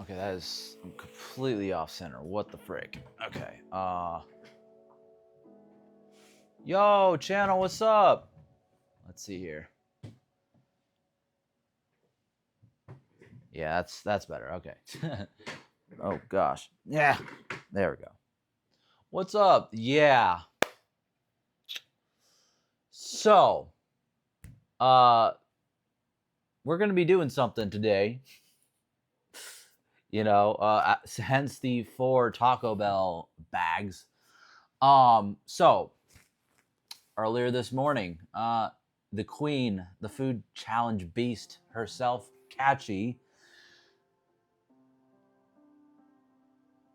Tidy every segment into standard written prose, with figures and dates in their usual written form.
Okay, that is completely off center. What the frick? Okay. Yo, channel, what's up? Let's see here. Yeah, that's better. Okay. Oh gosh. Yeah. There we go. What's up? Yeah. So, uh we're going to be doing something today. Hence the 4 Taco Bell bags. So earlier this morning, the queen, the food challenge beast herself, Katchii,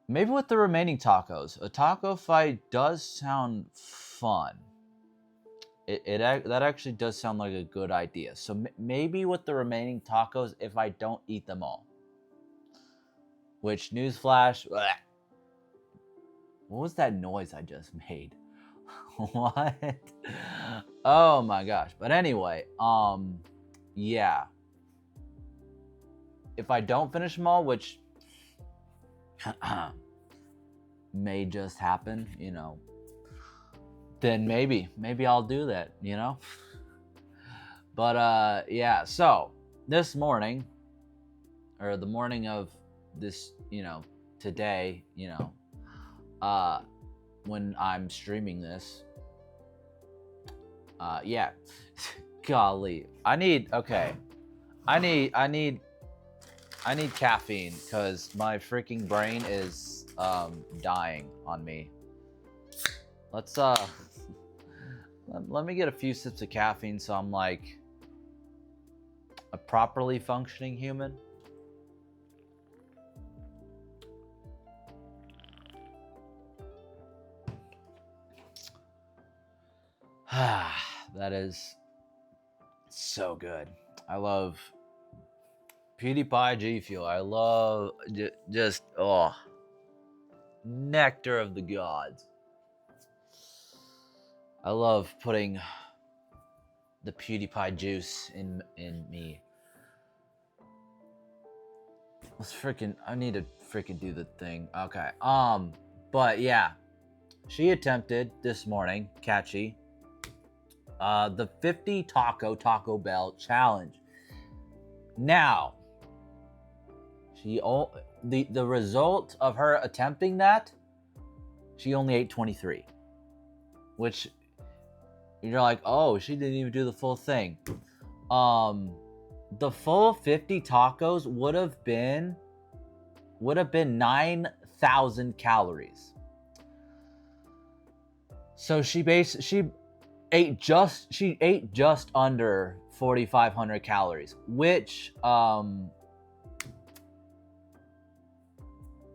maybe with the remaining tacos, a taco fight does sound fun. That actually does sound like a good idea. So maybe with the remaining tacos, if I don't eat them all. Which, newsflash, bleh. What was that noise I just made? What? Oh my gosh. But anyway, yeah. If I don't finish them all, which may just happen, then maybe I'll do that, But yeah, so this morning, or the morning of this, today, when I'm streaming this, yeah. Golly, I need caffeine because my freaking brain is dying on me. Let's let me get a few sips of caffeine so I'm like a properly functioning human. That is so good. I love PewDiePie G Fuel. I love just nectar of the gods. I love putting the PewDiePie juice in me. I need to freaking do the thing. Okay. But yeah, she attempted this morning, Katchii, the 50 Taco Bell challenge. Now, the result of her attempting that, she only ate 23, which you're like, oh, she didn't even do the full thing. The full 50 tacos would have been 9,000 calories. So she ate just under 4,500 calories, which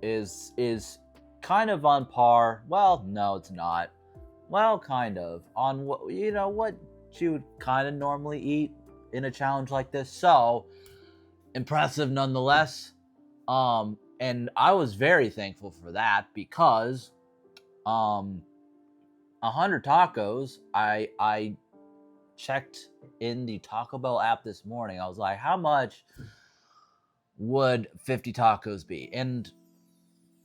is kind of on par. Well, no, it's not. Well, kind of on what you would kind of normally eat in a challenge like this. So impressive nonetheless. And I was very thankful for that because 100 tacos. I checked in the Taco Bell app this morning. I was like, how much would 50 tacos be? And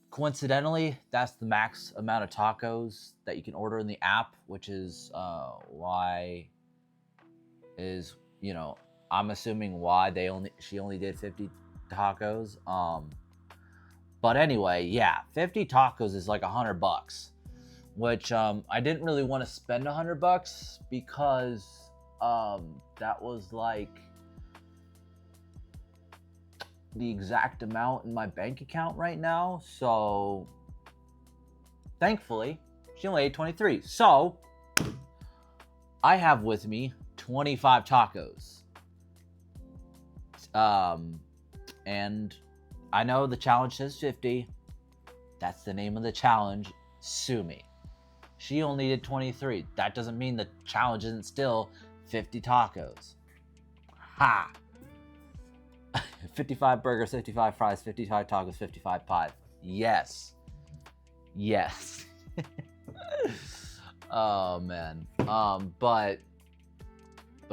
coincidentally, that's the max amount of tacos that you can order in the app, which is I'm assuming why she only did 50 tacos. But anyway, yeah, 50 tacos is like $100, which I didn't really want to spend $100 because that was like the exact amount in my bank account right now. So thankfully, she only ate 23. So I have with me 25 tacos. And I know the challenge says 50. That's the name of the challenge. Sue me. She only did 23. That doesn't mean the challenge isn't still 50 tacos. Ha! 55 burgers, 55 fries, 55 tacos, 55 pies. Yes. Oh man. But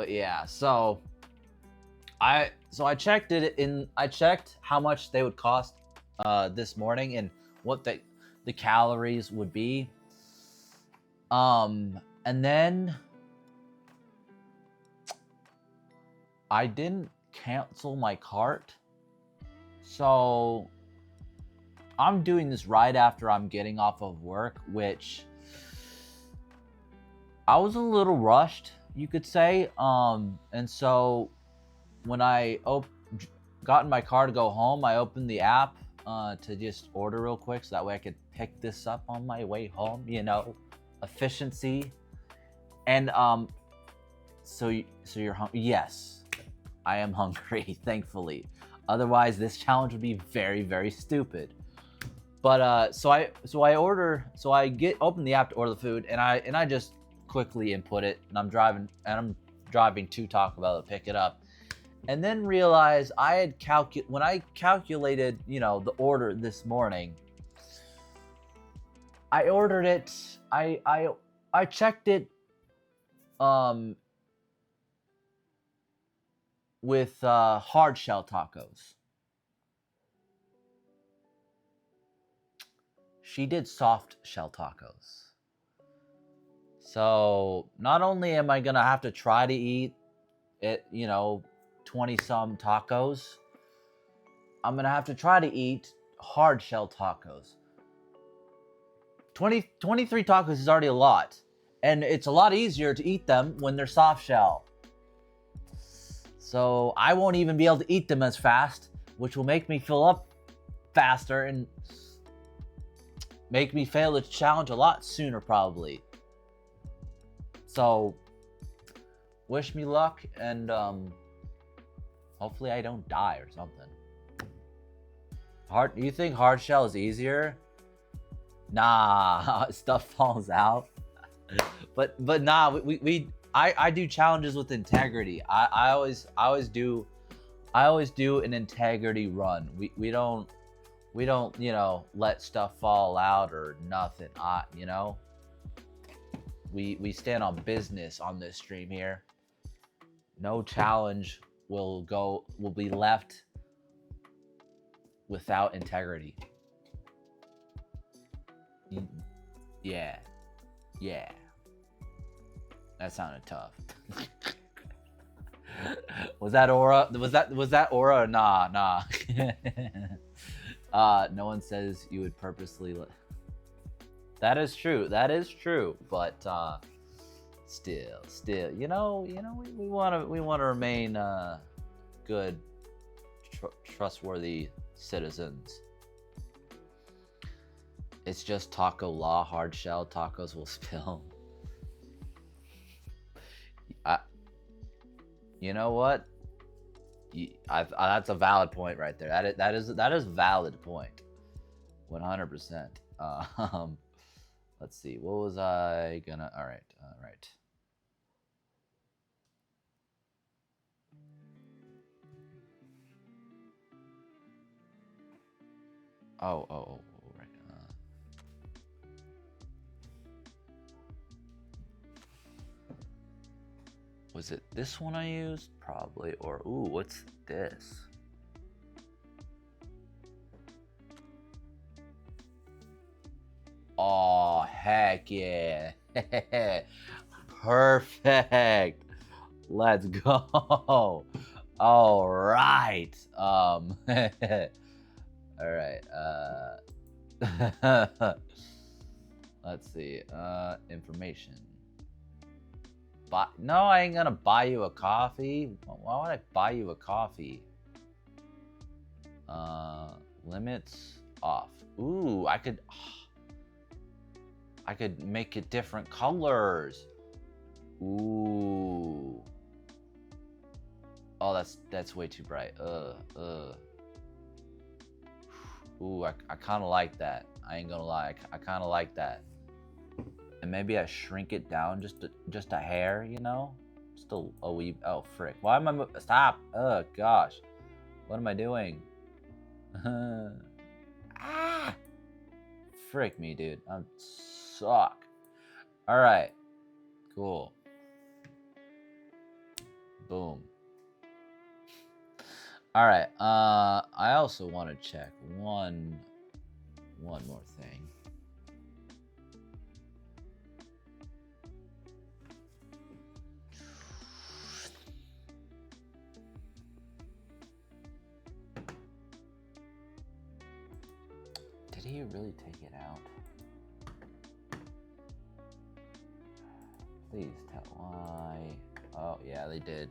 yeah. So I checked how much they would cost this morning and what the calories would be. And then I didn't cancel my cart. So I'm doing this right after I'm getting off of work, which I was a little rushed, you could say. And so when I got in my car to go home, I opened the app to just order real quick, so that way I could pick this up on my way home. You know, efficiency. And so you're hungry? Yes, I am hungry. Thankfully, otherwise this challenge would be very, very stupid. But so I open the app to order the food, and I just quickly input it, and I'm driving to Taco Bell to pick it up, and then realize I had when I calculated, you know, the order this morning. I ordered it. I checked it with hard shell tacos. She did soft shell tacos. So not only am I gonna have to try to eat it, you know, 20 some tacos, I'm gonna have to try to eat hard shell tacos. 23 tacos is already a lot, and it's a lot easier to eat them when they're soft shell. So I won't even be able to eat them as fast, which will make me fill up faster and make me fail the challenge a lot sooner, probably. So wish me luck, and hopefully I don't die or something. You think hard shell is easier? Nah, stuff falls out. but nah, I do challenges with integrity. I always do an integrity run. We don't, you know, let stuff fall out or nothing. You know, we stand on business on this stream here. No challenge will be left without integrity. Yeah. That sounded tough. Was that aura? Was that aura? Nah. No one says you would purposely. That is true. But still, you know, we want to remain good, trustworthy citizens. It's just taco law. Hard shell tacos will spill. You know what? That's a valid point right there. That is a valid point. 100%. Let's see. What was I gonna? All right. Oh, right. Was it this one I used? Probably. Or, ooh, what's this? Oh, heck yeah. Perfect. Let's go. All right. All right. Let's see. Information. No, I ain't gonna buy you a coffee. Why would I buy you a coffee? Limits off. Ooh, I could make it different colors. Ooh. Oh, that's way too bright. Ooh, I kind of like that. I ain't gonna lie. I kind of like that. And maybe I shrink it down just a hair, you know? Just a wee. Oh, frick. Why am I stop? Oh, gosh. What am I doing? Ah! Frick me, dude. I suck. All right. Cool. Boom. All right. I also want to check one more thing. Did he really take it out? Please tell why. Oh, yeah, they did.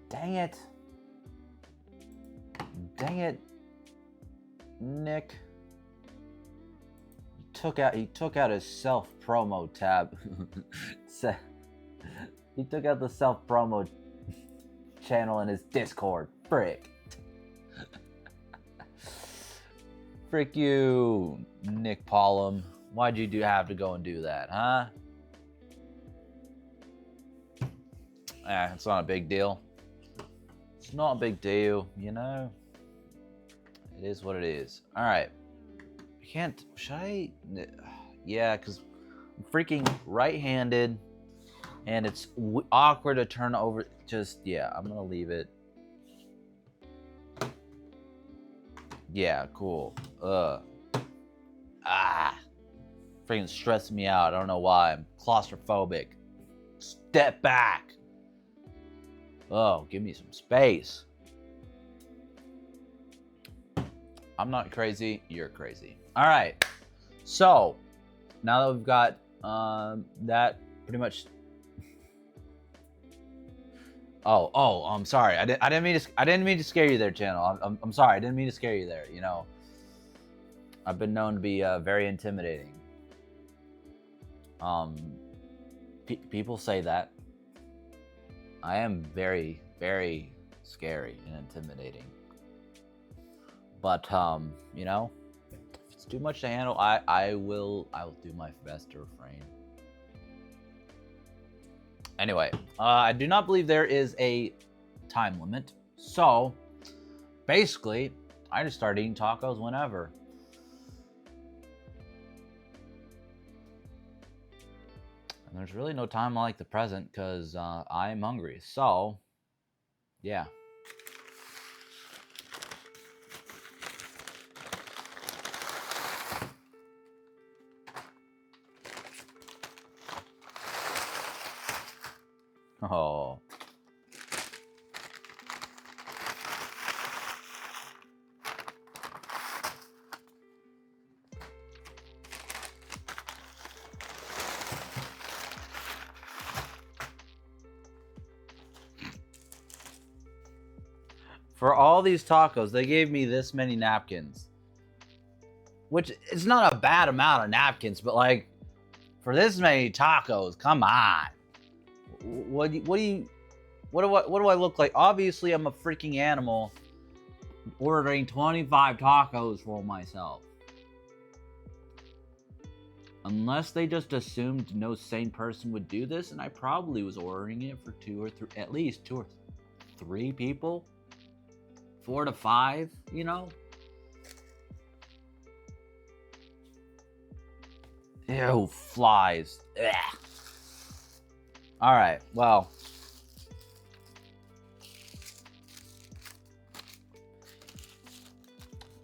Dang it. Dang it. Nick. He took out his self-promo tab. He took out the self-promo channel in his Discord. Frick. Frick you, Nick Pollum. Why'd you have to go and do that, huh? It's not a big deal. It's not a big deal, you know? It is what it is. Alright. Should I? Yeah, because I'm freaking right-handed, and it's awkward to turn over. Yeah, I'm gonna leave it. Yeah, cool. Freaking stressing me out. I don't know why. I'm claustrophobic. Step back. Oh, give me some space. I'm not crazy. You're crazy. All right. So now that we've got that pretty much. Oh, I'm sorry. I didn't mean to scare you there, channel. I'm sorry. I didn't mean to scare you there. You know, I've been known to be very intimidating. People say that I am very, very scary and intimidating. But you know, if it's too much to handle, I will do my best to refrain. Anyway, I do not believe there is a time limit. So basically, I just start eating tacos whenever. And there's really no time like the present because I am hungry. So, yeah. Oh. For all these tacos, they gave me this many napkins. Which is not a bad amount of napkins, but like for this many tacos, come on. What do I look like? Obviously, I'm a freaking animal ordering 25 tacos for myself. Unless they just assumed no sane person would do this, and I probably was ordering it for at least 2 or 3 people. 4 to 5, you know? Ew, flies. Ugh. Alright, well.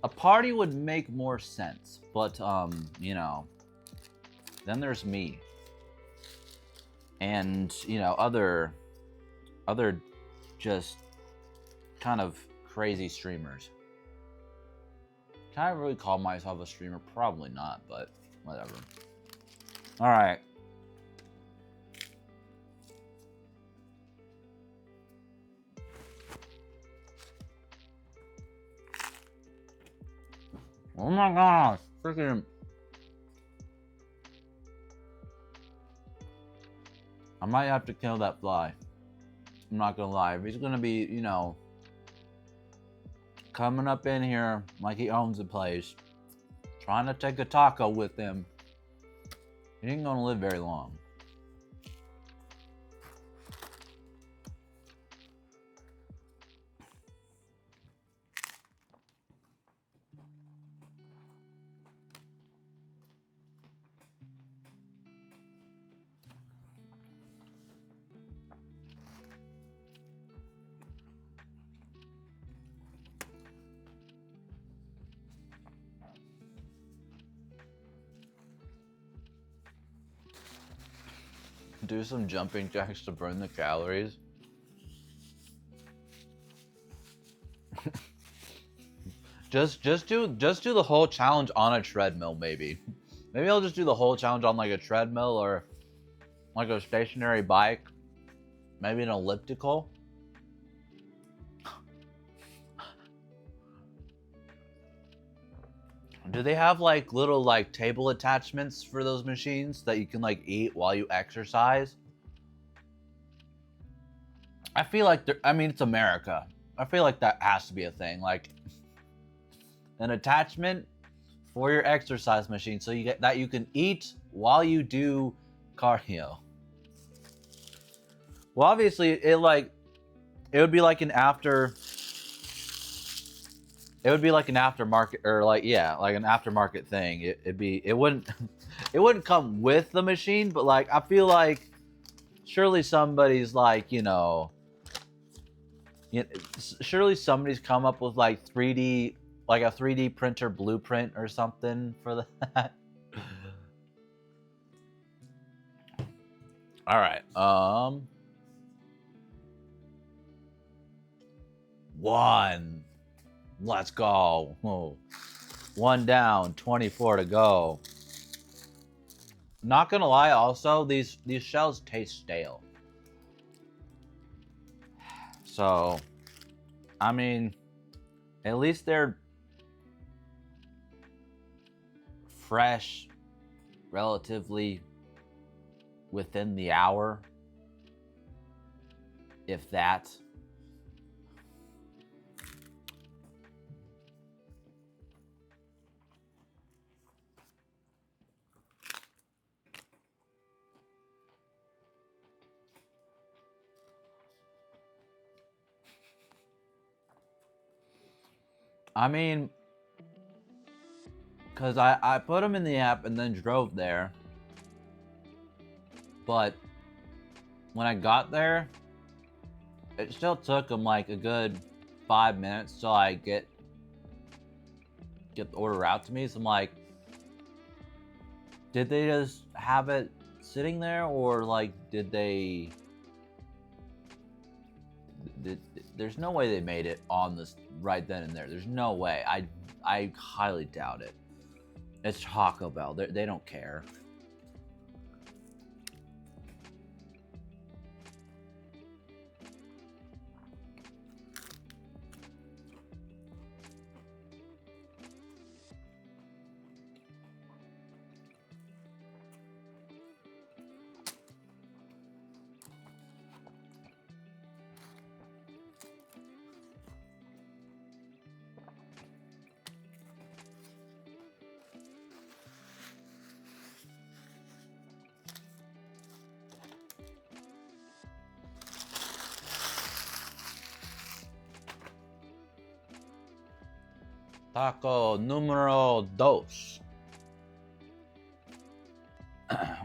A party would make more sense, but, you know, then there's me. And, you know, other just kind of crazy streamers. Can I really call myself a streamer? Probably not, but whatever. Alright. Oh my gosh, freaking. I might have to kill that fly. I'm not gonna lie. If he's gonna be, you know, coming up in here like he owns the place, trying to take a taco with him, he ain't gonna live very long. Do some jumping jacks to burn the calories. just do the whole challenge on a treadmill, maybe. Maybe I'll just do the whole challenge on like a treadmill or like a stationary bike. Maybe an elliptical. Do they have like little like table attachments for those machines that you can like eat while you exercise? I feel like I mean, it's America. I feel like that has to be a thing. Like an attachment for your exercise machine so you get that you can eat while you do cardio. Well, obviously it would be like an aftermarket, or like, yeah, like an aftermarket thing. It wouldn't come with the machine, but like I feel like surely somebody's like, surely somebody's come up with like 3D, like a 3D printer blueprint or something for that. All right. One. Let's go. Whoa. One down, 24 to go. Not gonna lie, also, these shells taste stale. So, I mean, at least they're fresh, relatively within the hour, if that. I mean, because I put them in the app and then drove there. But when I got there, it still took them like a good 5 minutes till I get the order out to me. So I'm like, did they just have it sitting there, or like did they... There's no way they made it on this right then and there. There's no way. I highly doubt it. It's Taco Bell. They don't care. Taco numero dos.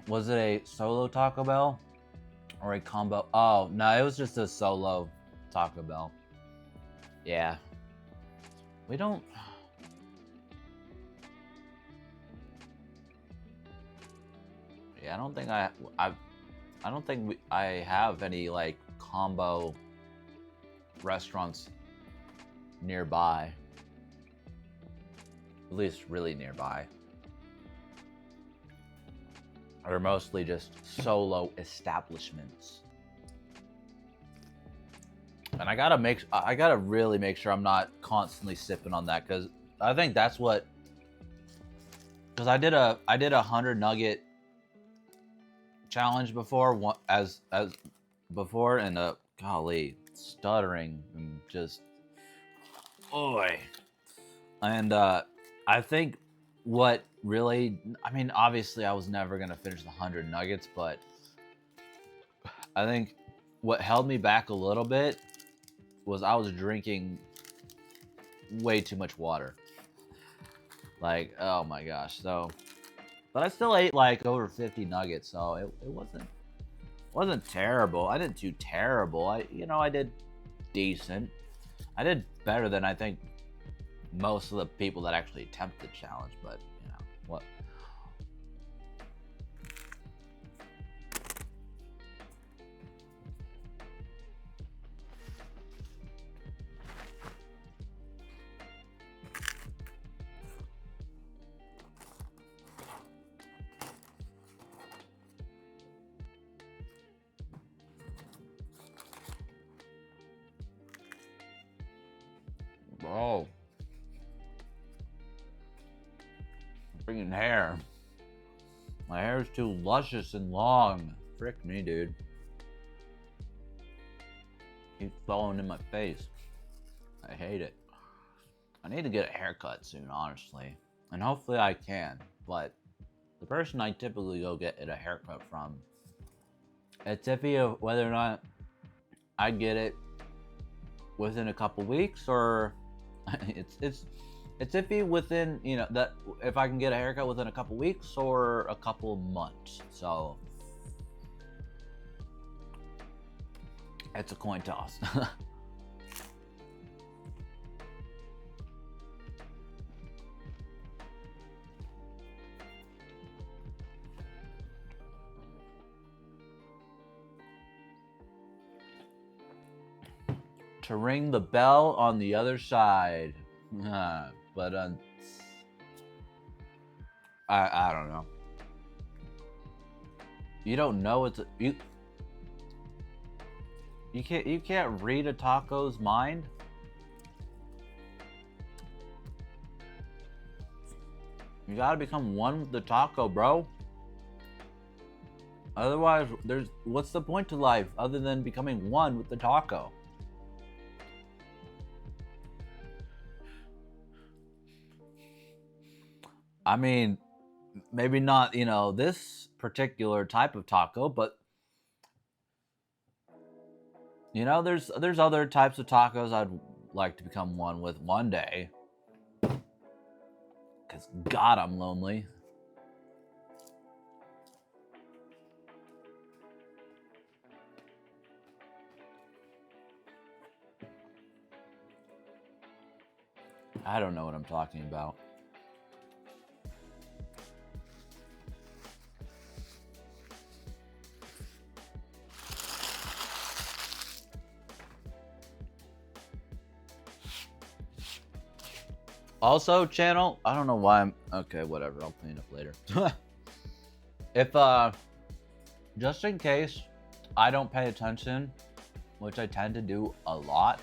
Was it a solo Taco Bell or a combo? Oh, no, it was just a solo Taco Bell. Yeah. We don't... Yeah, I don't think I don't think I have any like combo restaurants nearby. At least really nearby. Or mostly just solo establishments. And I gotta really make sure I'm not constantly sipping on that, because I think that's what because I did a 100 nugget challenge before, as before, and golly, stuttering and just boy. And I think what really, I mean, obviously I was never gonna finish the 100 nuggets, but I think what held me back a little bit was I was drinking way too much water. Like, oh my gosh. So, but I still ate like over 50 nuggets, so it wasn't terrible. I didn't do terrible. I did decent. I did better than I think most of the people that actually attempt the challenge, but what. Bro. Freaking hair. My hair is too luscious and long. Frick me, dude. Keeps falling in my face. I hate it. I need to get a haircut soon, honestly. And hopefully I can. But the person I typically go get a haircut from, it's iffy of whether or not I get it within a couple weeks, or it's iffy within, that if I can get a haircut within a couple weeks or a couple months. So it's a coin toss. To ring the bell on the other side. But I don't know. You don't know you can't read a taco's mind. You gotta become one with the taco, bro. Otherwise, what's the point to life other than becoming one with the taco? I mean, maybe not, this particular type of taco, but there's other types of tacos I'd like to become one with one day. Cause God, I'm lonely. I don't know what I'm talking about. Also, channel, I don't know why I'm okay, whatever, I'll clean up later. If just in case I don't pay attention, which I tend to do a lot,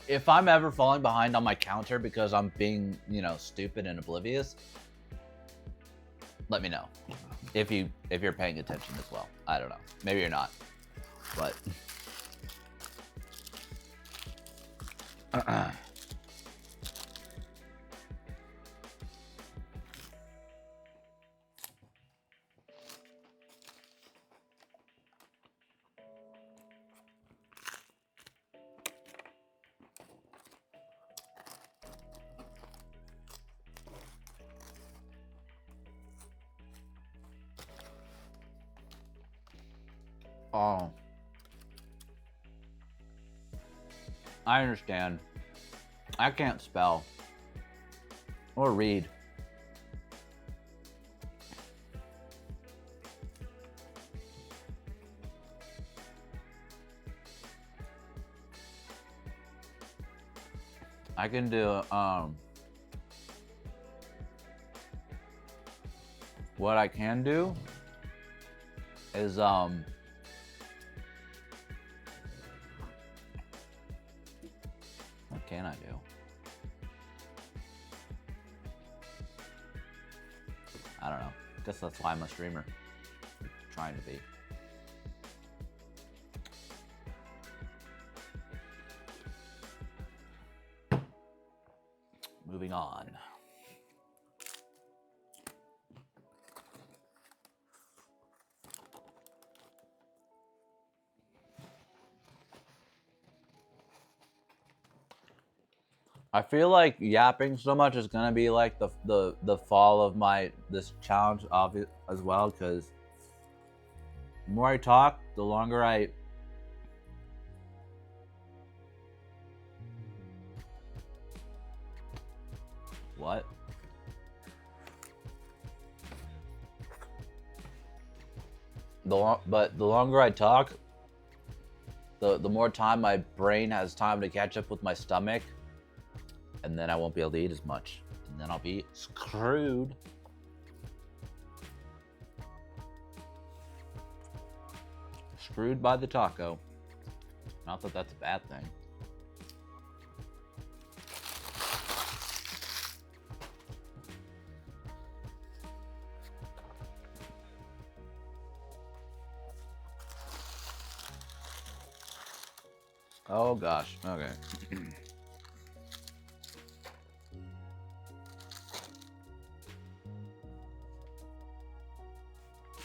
if I'm ever falling behind on my counter because I'm being, stupid and oblivious, let me know. If you're paying attention as well. I don't know. Maybe you're not. But oh, I understand. I can't spell or read. I can do what I can do is what can I do? I don't know. I guess that's why I'm a streamer. Trying to be. Moving on. I feel like yapping so much is gonna be like the fall of this challenge as well, because the more I talk, the longer I what? But the longer I talk, the more time my brain has time to catch up with my stomach, and then I won't be able to eat as much, and then I'll be screwed. Screwed by the taco. Not that that's a bad thing. Oh gosh. Okay.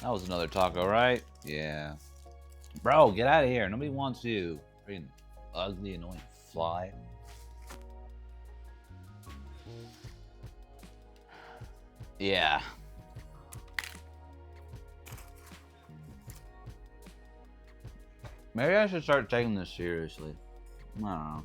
That was another taco, right? Yeah. Bro, get out of here. Nobody wants you. Freaking ugly, annoying fly. Yeah. Maybe I should start taking this seriously. I don't know.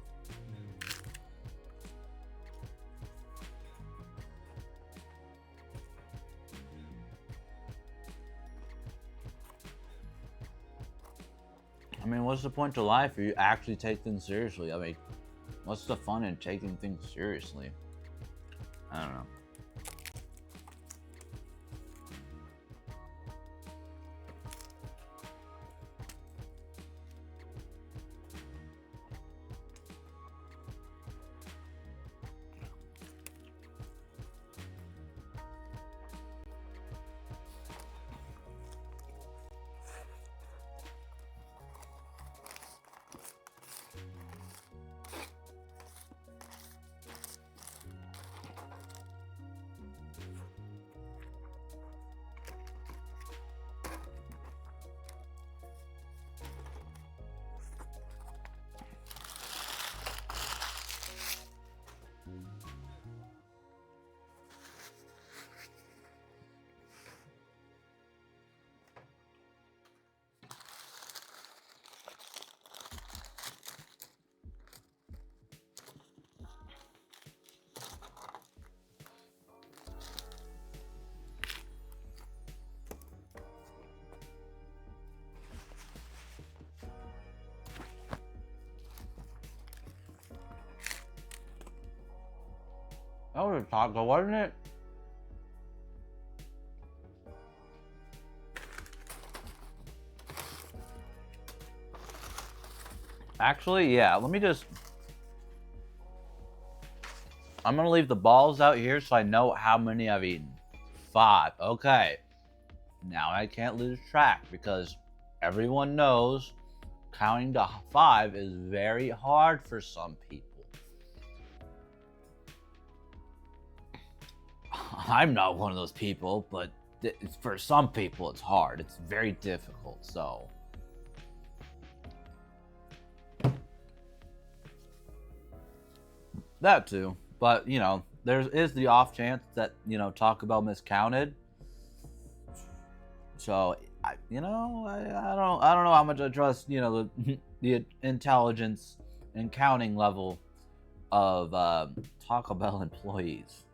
I mean, what's the point to life if you actually take things seriously? I mean, what's the fun in taking things seriously? I don't know. That was a taco, wasn't it? Actually, yeah, let me just... I'm gonna leave the balls out here so I know how many I've eaten. 5. Okay. Now I can't lose track because everyone knows counting to 5 is very hard for some people. I'm not one of those people, but for some people it's hard. It's very difficult, so... That too. But, you know, there is the off chance that, you know, Tacobell miscounted. So, I don't know how much I trust, you know, the intelligence and counting level of Tacobell employees.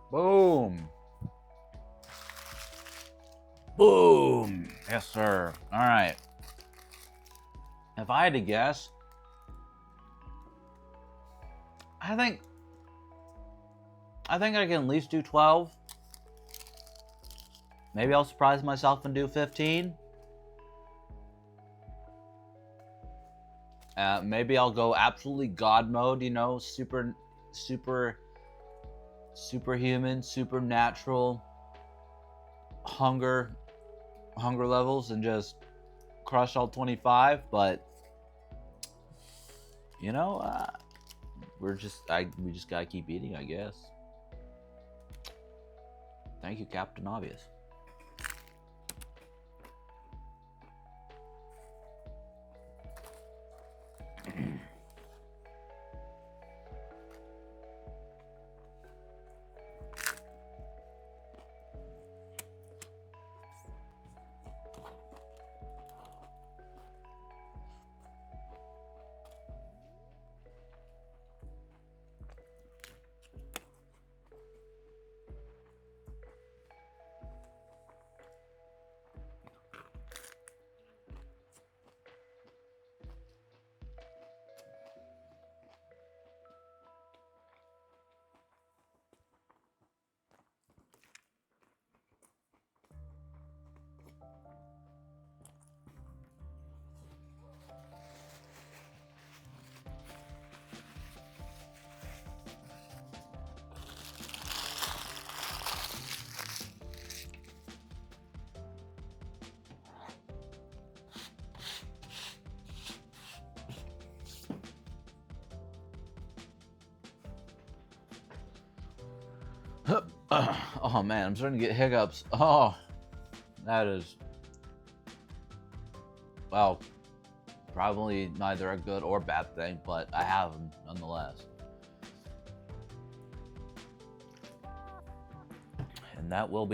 Boom. Boom. Yes, sir. All right. If I had to guess, I think I can at least do 12. Maybe I'll surprise myself and do 15. Maybe I'll go absolutely God mode, you know, superhuman, supernatural hunger levels and just crush all 25. But you know, we just gotta keep eating, I guess. Thank you, Captain Obvious. Oh man, I'm starting to get hiccups. Oh, that is, well, probably neither a good or bad thing, but I have them nonetheless. And that will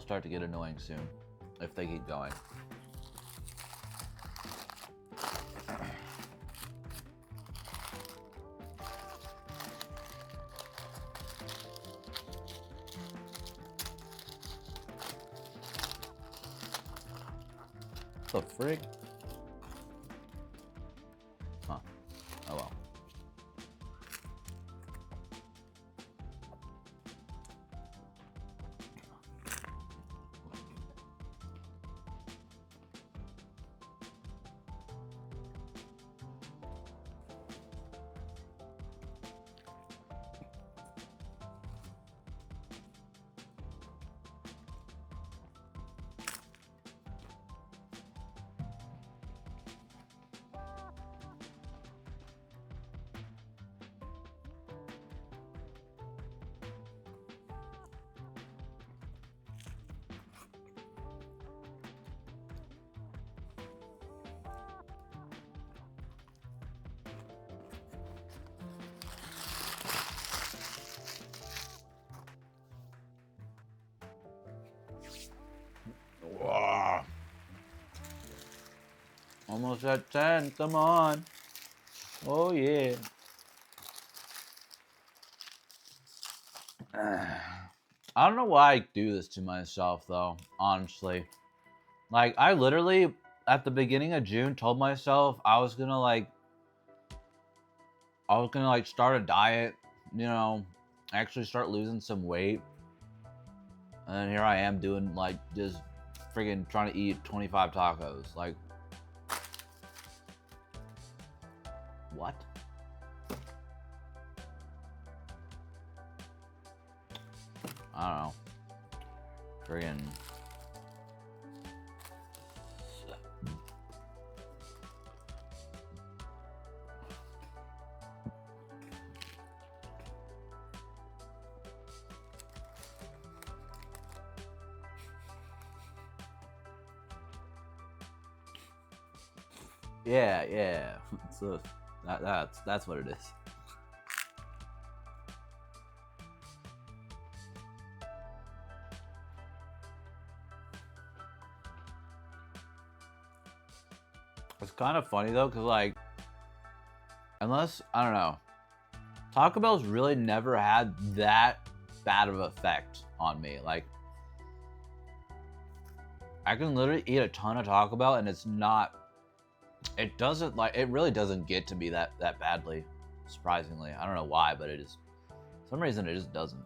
start to get annoying soon if they keep going. The frig? Huh. Oh well. Wow. Almost at 10. Come on. Oh yeah. I don't know why I do this to myself though, honestly. Like I literally at the beginning of June told myself I was gonna start a diet, you know, actually start losing some weight. And then here I am doing like just friggin' trying to eat 25 tacos. Like what? I don't know. Friggin' yeah. So that's what it is. It's kind of funny though, cause like, unless I don't know, Taco Bell's really never had that bad of an effect on me. Like, I can literally eat a ton of Taco Bell and it's not, it doesn't like, it really doesn't get to me that badly, surprisingly. I don't know why, but it is, for some reason it just doesn't.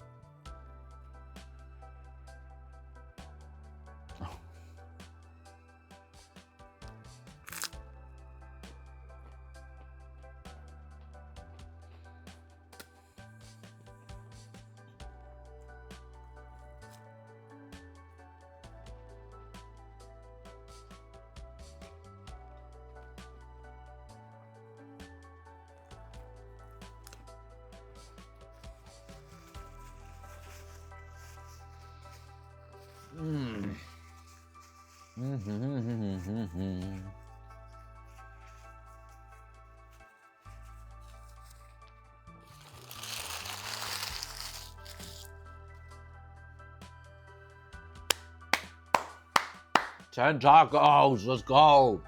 Ten tacos, let's go.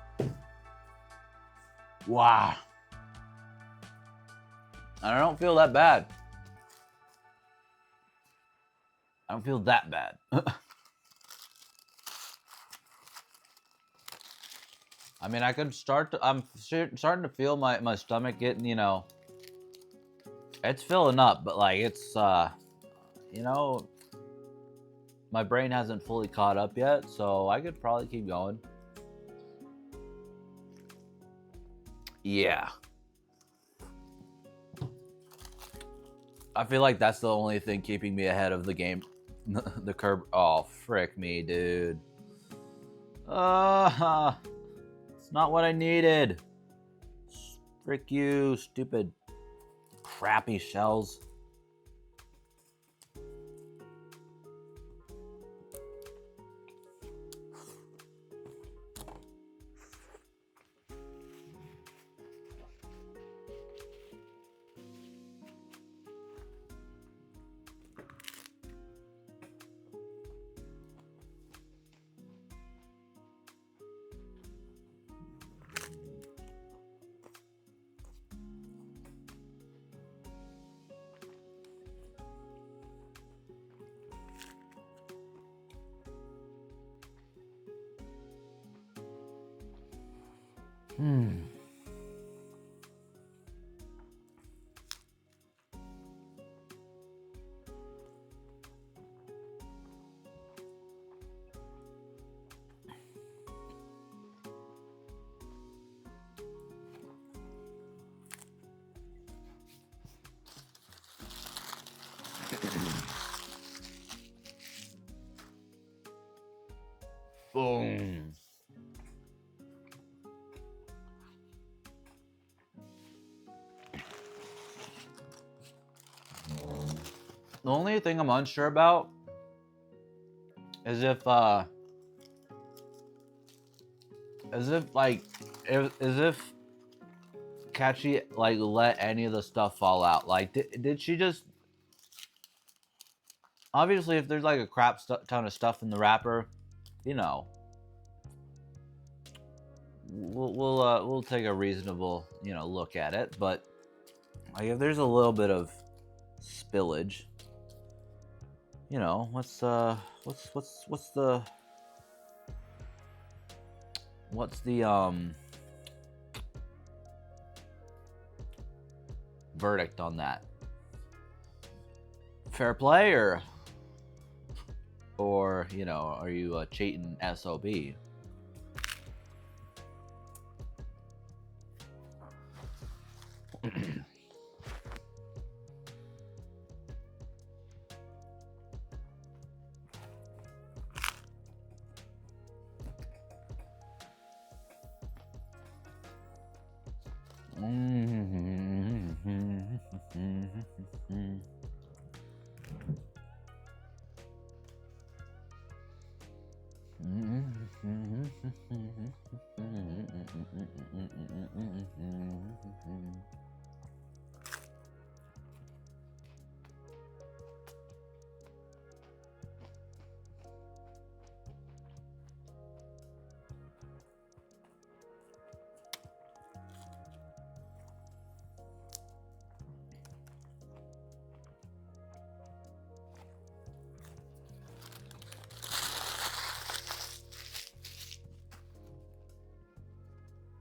Wow. And I don't feel that bad. I don't feel that bad. I mean, I could start to, I'm starting to feel my stomach getting, you know, it's filling up, but like it's, you know, my brain hasn't fully caught up yet, so I could probably keep going. Yeah. I feel like that's the only thing keeping me ahead of the game. The curb. Oh, frick me, dude. It's not what I needed. Frick you, stupid, crappy shells. Boom. The only thing I'm unsure about is if Katchii like let any of the stuff fall out. Like, did she just? Obviously, if there's like a crap ton of stuff in the wrapper, you know, we'll take a reasonable, you know, look at it. But like, if there's a little bit of spillage, you know, what's the verdict on that? Fair play, or you know, are you a cheating SOB?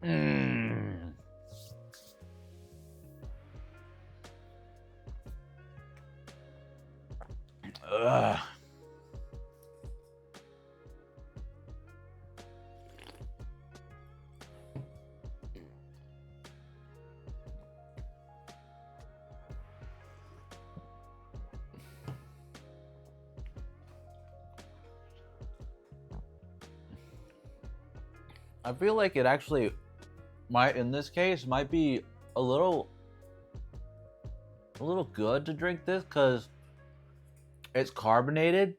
Mm. Ugh. I feel like it actually might, in this case, might be a little good to drink this because it's carbonated,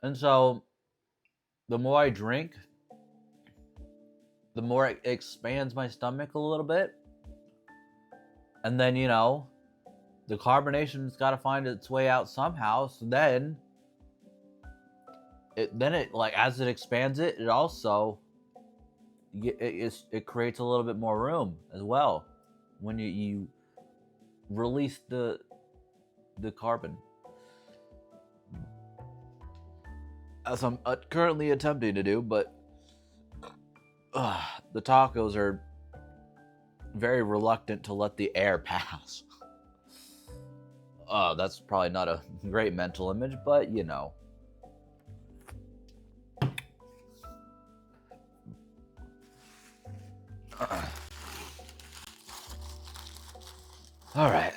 and so the more I drink, the more it expands my stomach a little bit, and then the carbonation's got to find its way out somehow. So then it like as it expands it also it creates a little bit more room as well when you release the carbon, as I'm currently attempting to do. But the tacos are very reluctant to let the air pass. That's probably not a great mental image, but all right.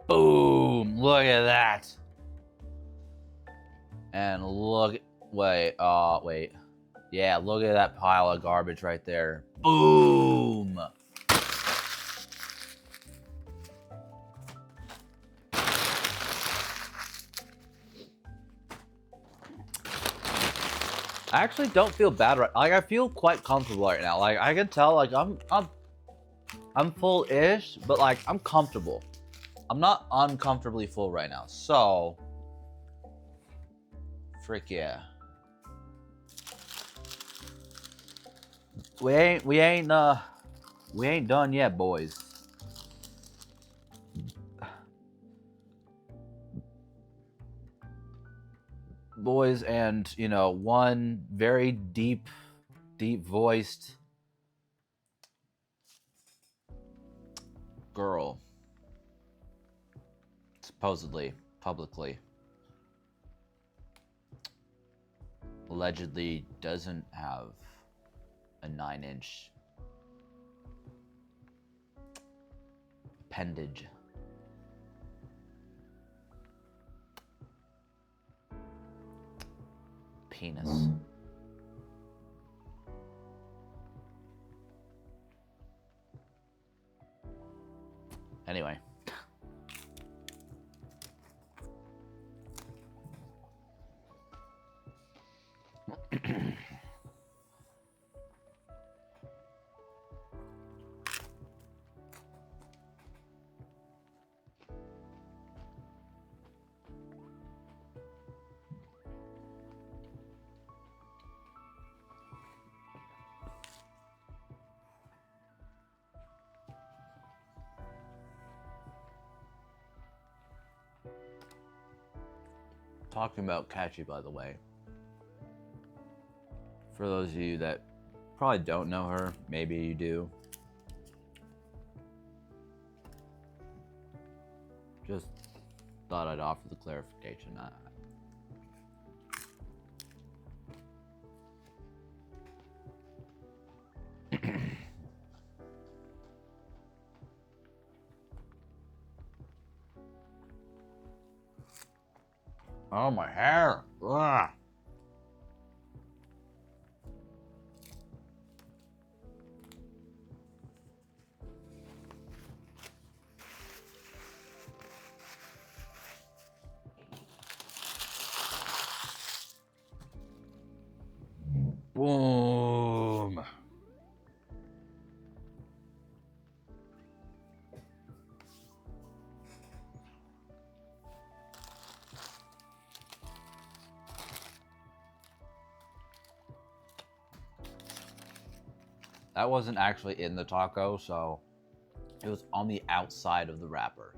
Boom! Look at that. And wait. Yeah, look at that pile of garbage right there. Boom! I actually don't feel bad right. Like I feel quite comfortable right now. Like I can tell, like I'm full-ish, but like I'm comfortable. I'm not uncomfortably full right now. So, frick yeah. We ain't done yet, boys. Boys, and one very deep voiced girl, supposedly, publicly, allegedly doesn't have a 9-inch appendage. Penis. Anyway. Talking about Katchii, by the way. For those of you that probably don't know her, maybe you do. Just thought I'd offer the clarification. Oh, my hair. Ugh. Boom. That wasn't actually in the taco, so it was on the outside of the wrapper.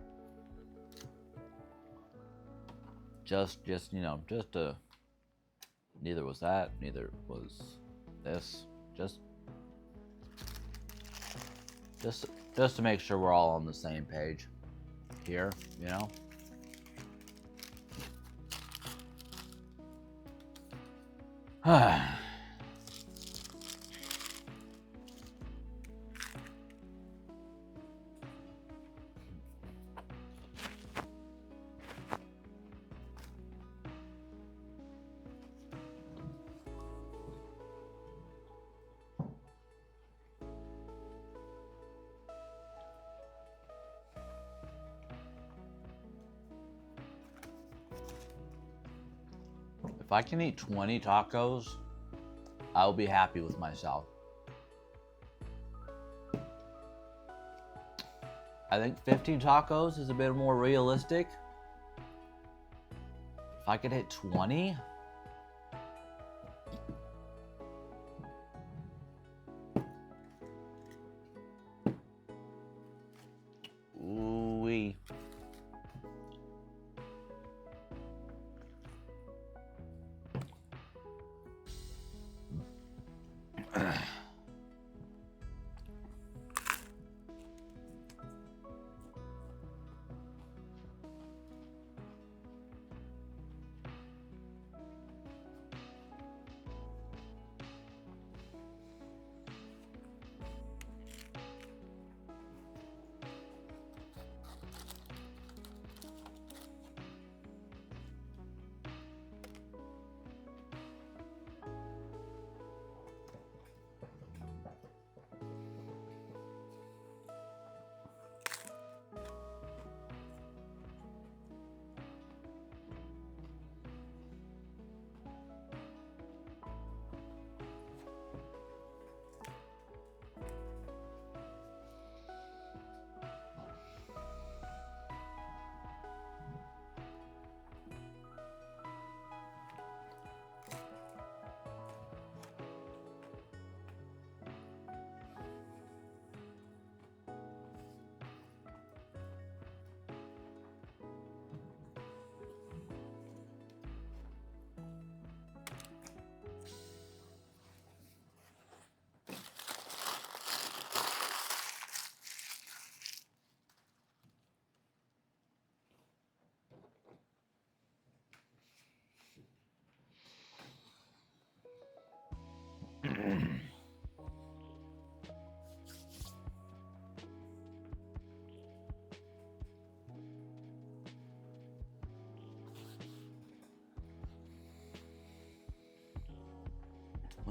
Just you know, just to. Neither was that. Neither was this. Just to make sure we're all on the same page here, you know. If I can eat 20 tacos, I'll be happy with myself. I think 15 tacos is a bit more realistic. If I could hit 20, ooh-wee.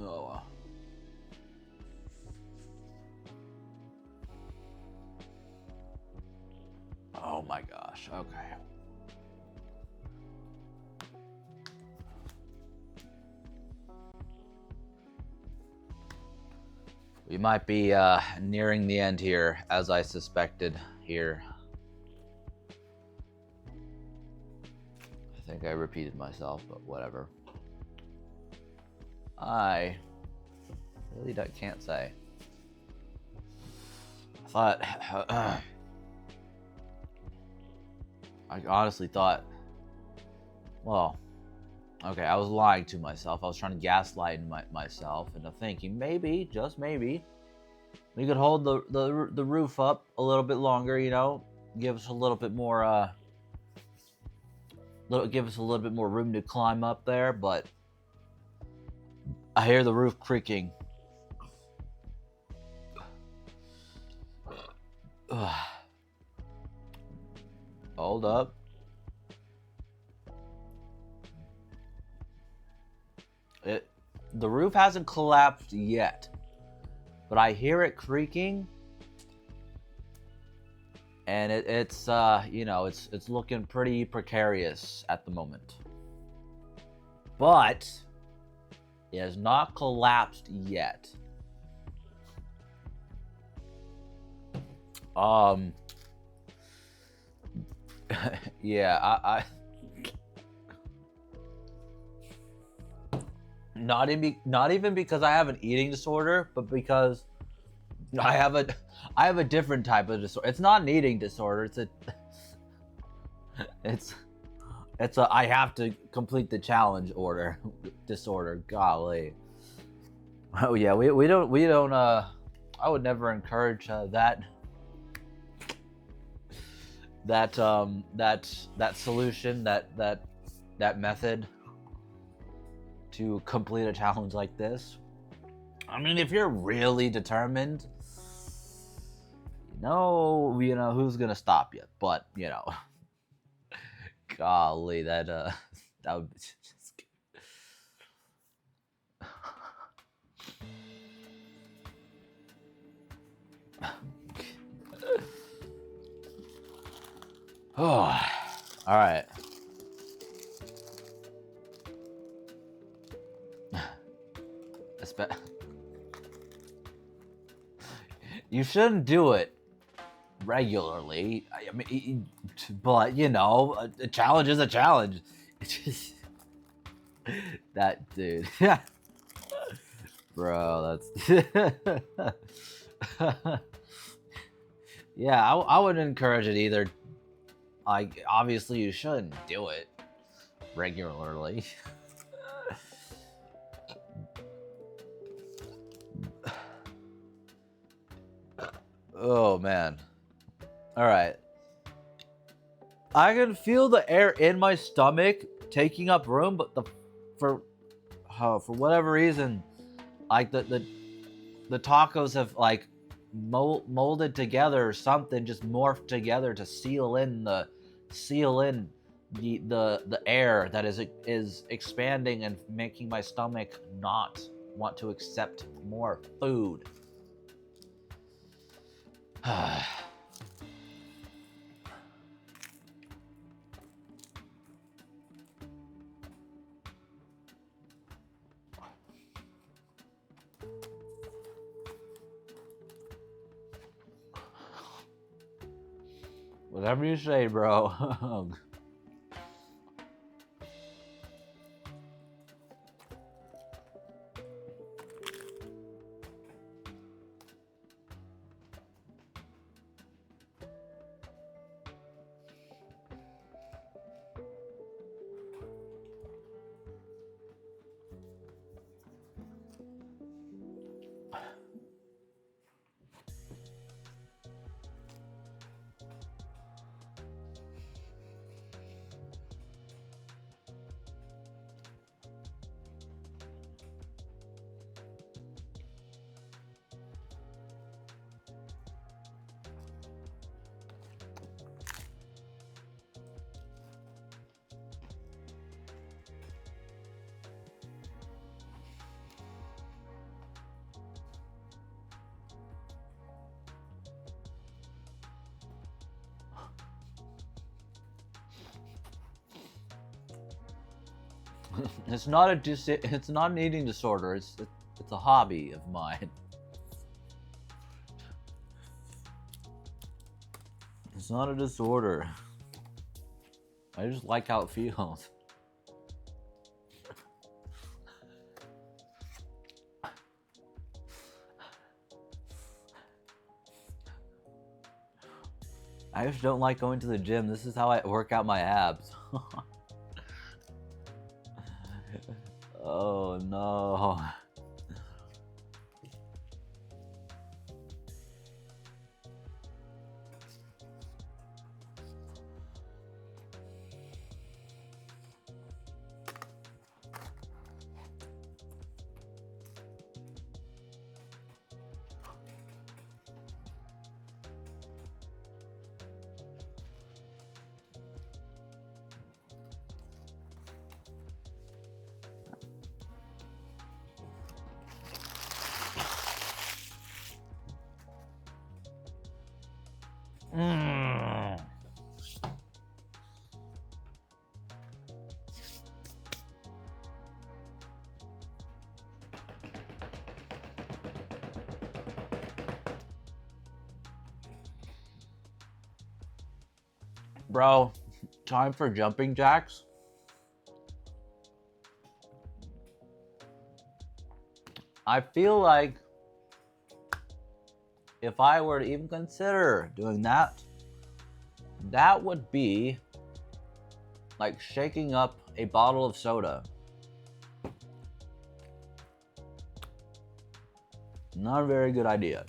Oh. Oh my gosh. Okay. We might be nearing the end here, as I suspected here. I think I repeated myself, but whatever. I really can't say. I thought... I honestly thought... Well... Okay, I was lying to myself. I was trying to gaslight myself into thinking maybe, just maybe, we could hold the roof up a little bit longer, you know, give us a little bit more give us a little bit more room to climb up there, but I hear the roof creaking. Hold up. The roof hasn't collapsed yet, but I hear it creaking, and it's you know, it's looking pretty precarious at the moment. But it has not collapsed yet. Yeah, I not even because I have an eating disorder, but because I have a different type of disorder. It's not an eating disorder. It's a I have to complete the challenge order disorder. Golly. Oh yeah, we don't I would never encourage that solution, that method to complete a challenge like this. I mean, if you're really determined, you know who's gonna stop you. But golly, that would be just. Oh, all right. You shouldn't do it regularly. I mean, but a challenge is a challenge. That dude, bro. That's yeah. I wouldn't encourage it either. Like, obviously, you shouldn't do it regularly. Oh man. All right. I can feel the air in my stomach taking up room, but for whatever reason, like the tacos have like molded together or something, just morphed together to seal in the air that is expanding and making my stomach not want to accept more food. Whatever you say, bro. It's not an eating disorder. It's a hobby of mine. It's not a disorder. I just like how it feels. I just don't like going to the gym. This is how I work out my abs. Oh no. Mm. Bro, time for jumping jacks. I feel like if I were to even consider doing that, that would be like shaking up a bottle of soda. Not a very good idea.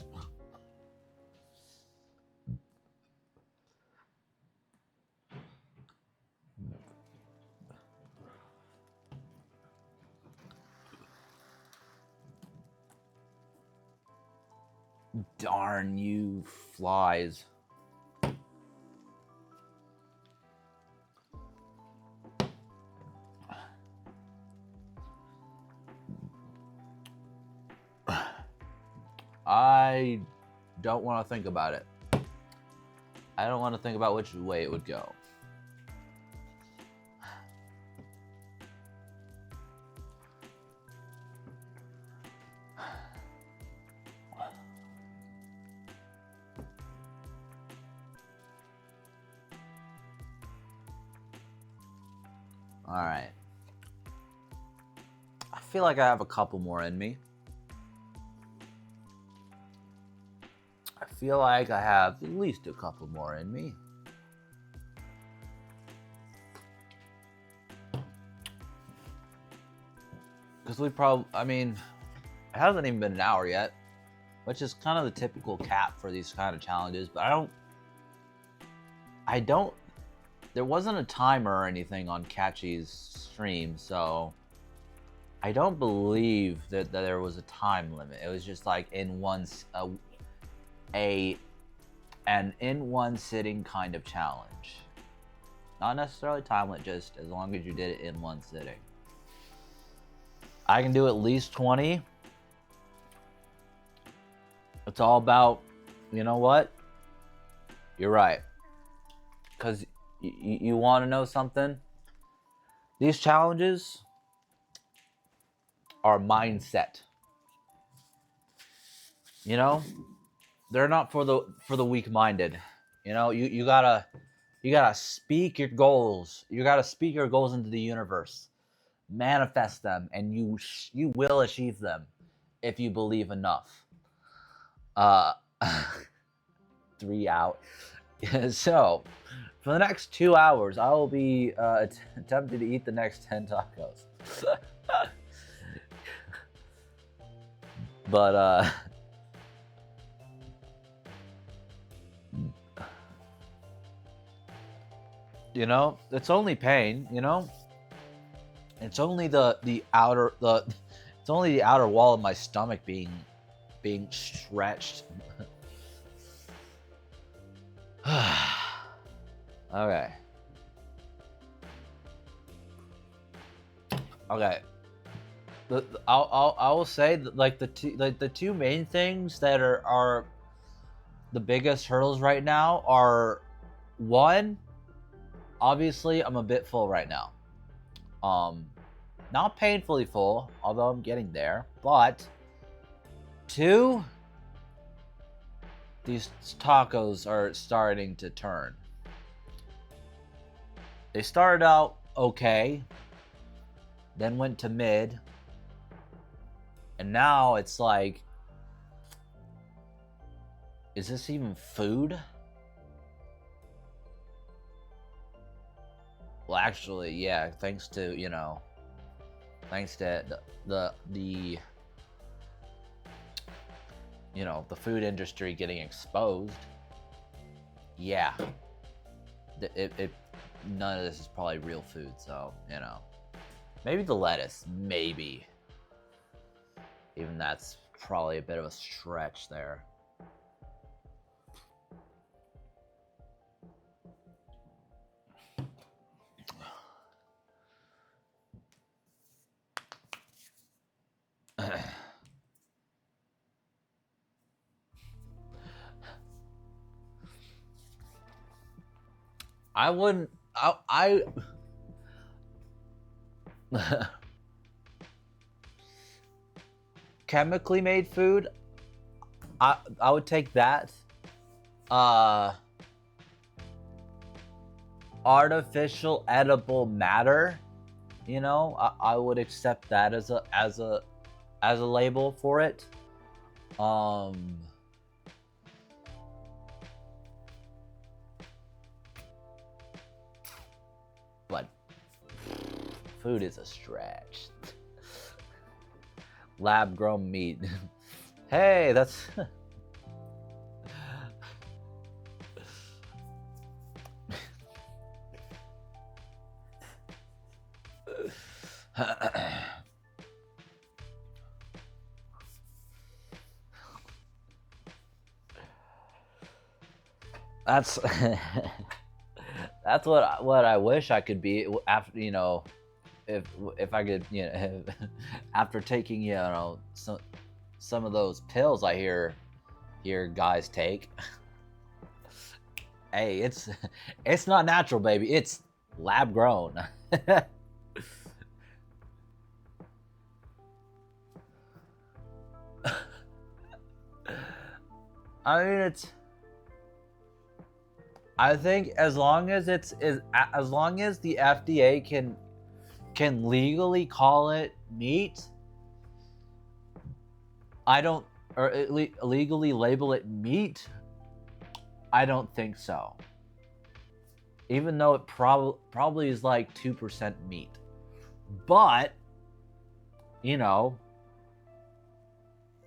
Darn you flies. I don't want to think about it. I don't want to think about which way it would go. All right. I feel like I have a couple more in me. I feel like I have at least a couple more in me. Because I mean, it hasn't even been an hour yet, which is kind of the typical cap for these kind of challenges, but there wasn't a timer or anything on Katchii's stream, so I don't believe that there was a time limit. It was just like an in one sitting kind of challenge. Not necessarily time limit, just as long as you did it in one sitting. I can do at least 20. It's all about, you know what? You're right. Because you want to know something? These challenges are mindset. You know? They're not for the weak-minded. You know, you gotta speak your goals. You gotta speak your goals into the universe. Manifest them, and you will achieve them if you believe enough. 3 hours. So, for the next 2 hours, I will be attempting to eat the next 10 tacos. But you know, it's only pain. You know, it's only the outer wall of my stomach being stretched. Okay. I will say that like the two main things that are the biggest hurdles right now are, one, obviously I'm a bit full right now. Not painfully full, although I'm getting there. But two, these tacos are starting to turn. They started out okay, then went to mid, and now it's like, is this even food? Well, actually, yeah, thanks to the the food industry getting exposed. Yeah, none of this is probably real food, so maybe the lettuce, maybe. Even that's probably a bit of a stretch there. I wouldn't. I chemically made food. I would take that. Artificial edible matter. I would accept that as a label for it. but food is a stretch. Lab grown meat. Hey, that's that's that's what I wish I could be after, you know, if I could, you know, after taking, you know, some of those pills I hear guys take. Hey, it's not natural, baby. It's lab grown. I mean, I think as long as as long as the FDA can legally call it meat, I don't, or legally label it meat, I don't think so. Even though it probably is like 2% meat. But, you know,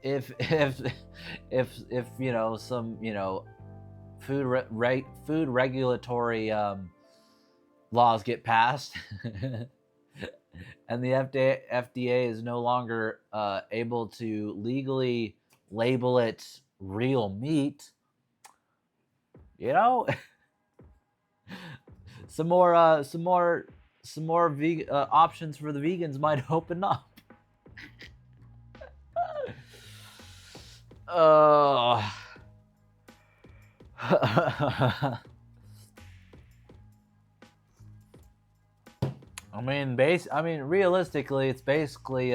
if you know, some, you know, food regulatory laws get passed and the FDA is no longer able to legally label it real meat, you know, some more options for the vegans might open up. I mean, realistically, it's basically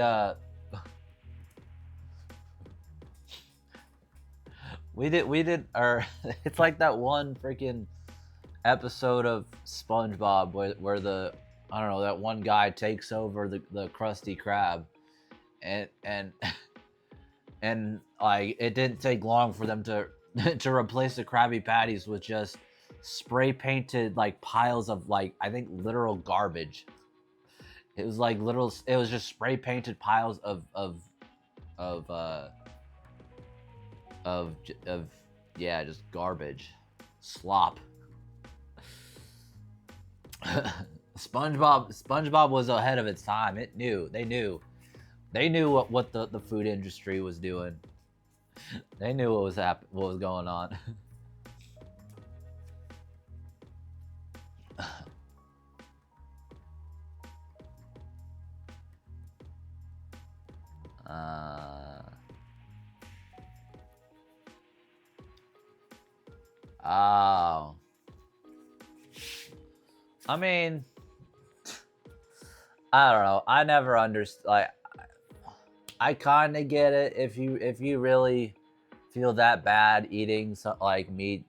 we did or it's like that one freaking episode of SpongeBob where the, I don't know, that one guy takes over the Krusty Krab, and and like it didn't take long for them to to replace the Krabby Patties with just spray painted like piles of, like, I think literal garbage. It was like literal. It was just spray painted piles of yeah, just garbage, slop. SpongeBob was ahead of its time. They knew what the food industry was doing. They knew what was going on. Oh. I mean, I don't know. I never understood. Like, I kind of get it if you really feel that bad eating like meat,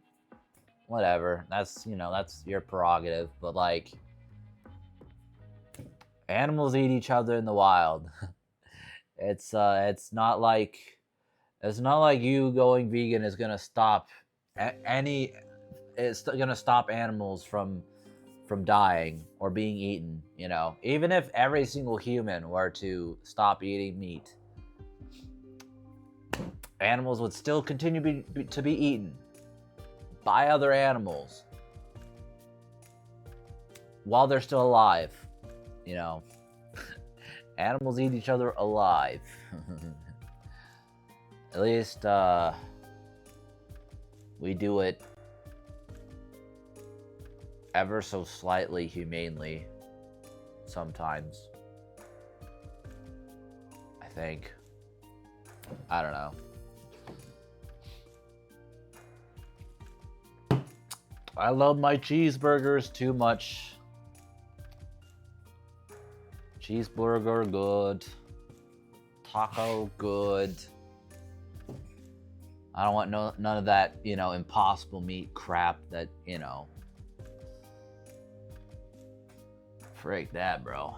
whatever. That's, you know, that's your prerogative. But like, animals eat each other in the wild. It's not like you going vegan is gonna stop any. It's gonna stop animals from dying or being eaten. You know, even if every single human were to stop eating meat, animals would still continue to be eaten by other animals while they're still alive. You know, animals eat each other alive. At least we do it ever so slightly humanely sometimes, I think. I don't know. I love my cheeseburgers too much. Cheeseburger good. Taco good. I don't want none of that, you know, impossible meat crap that, you know. Freak that, bro.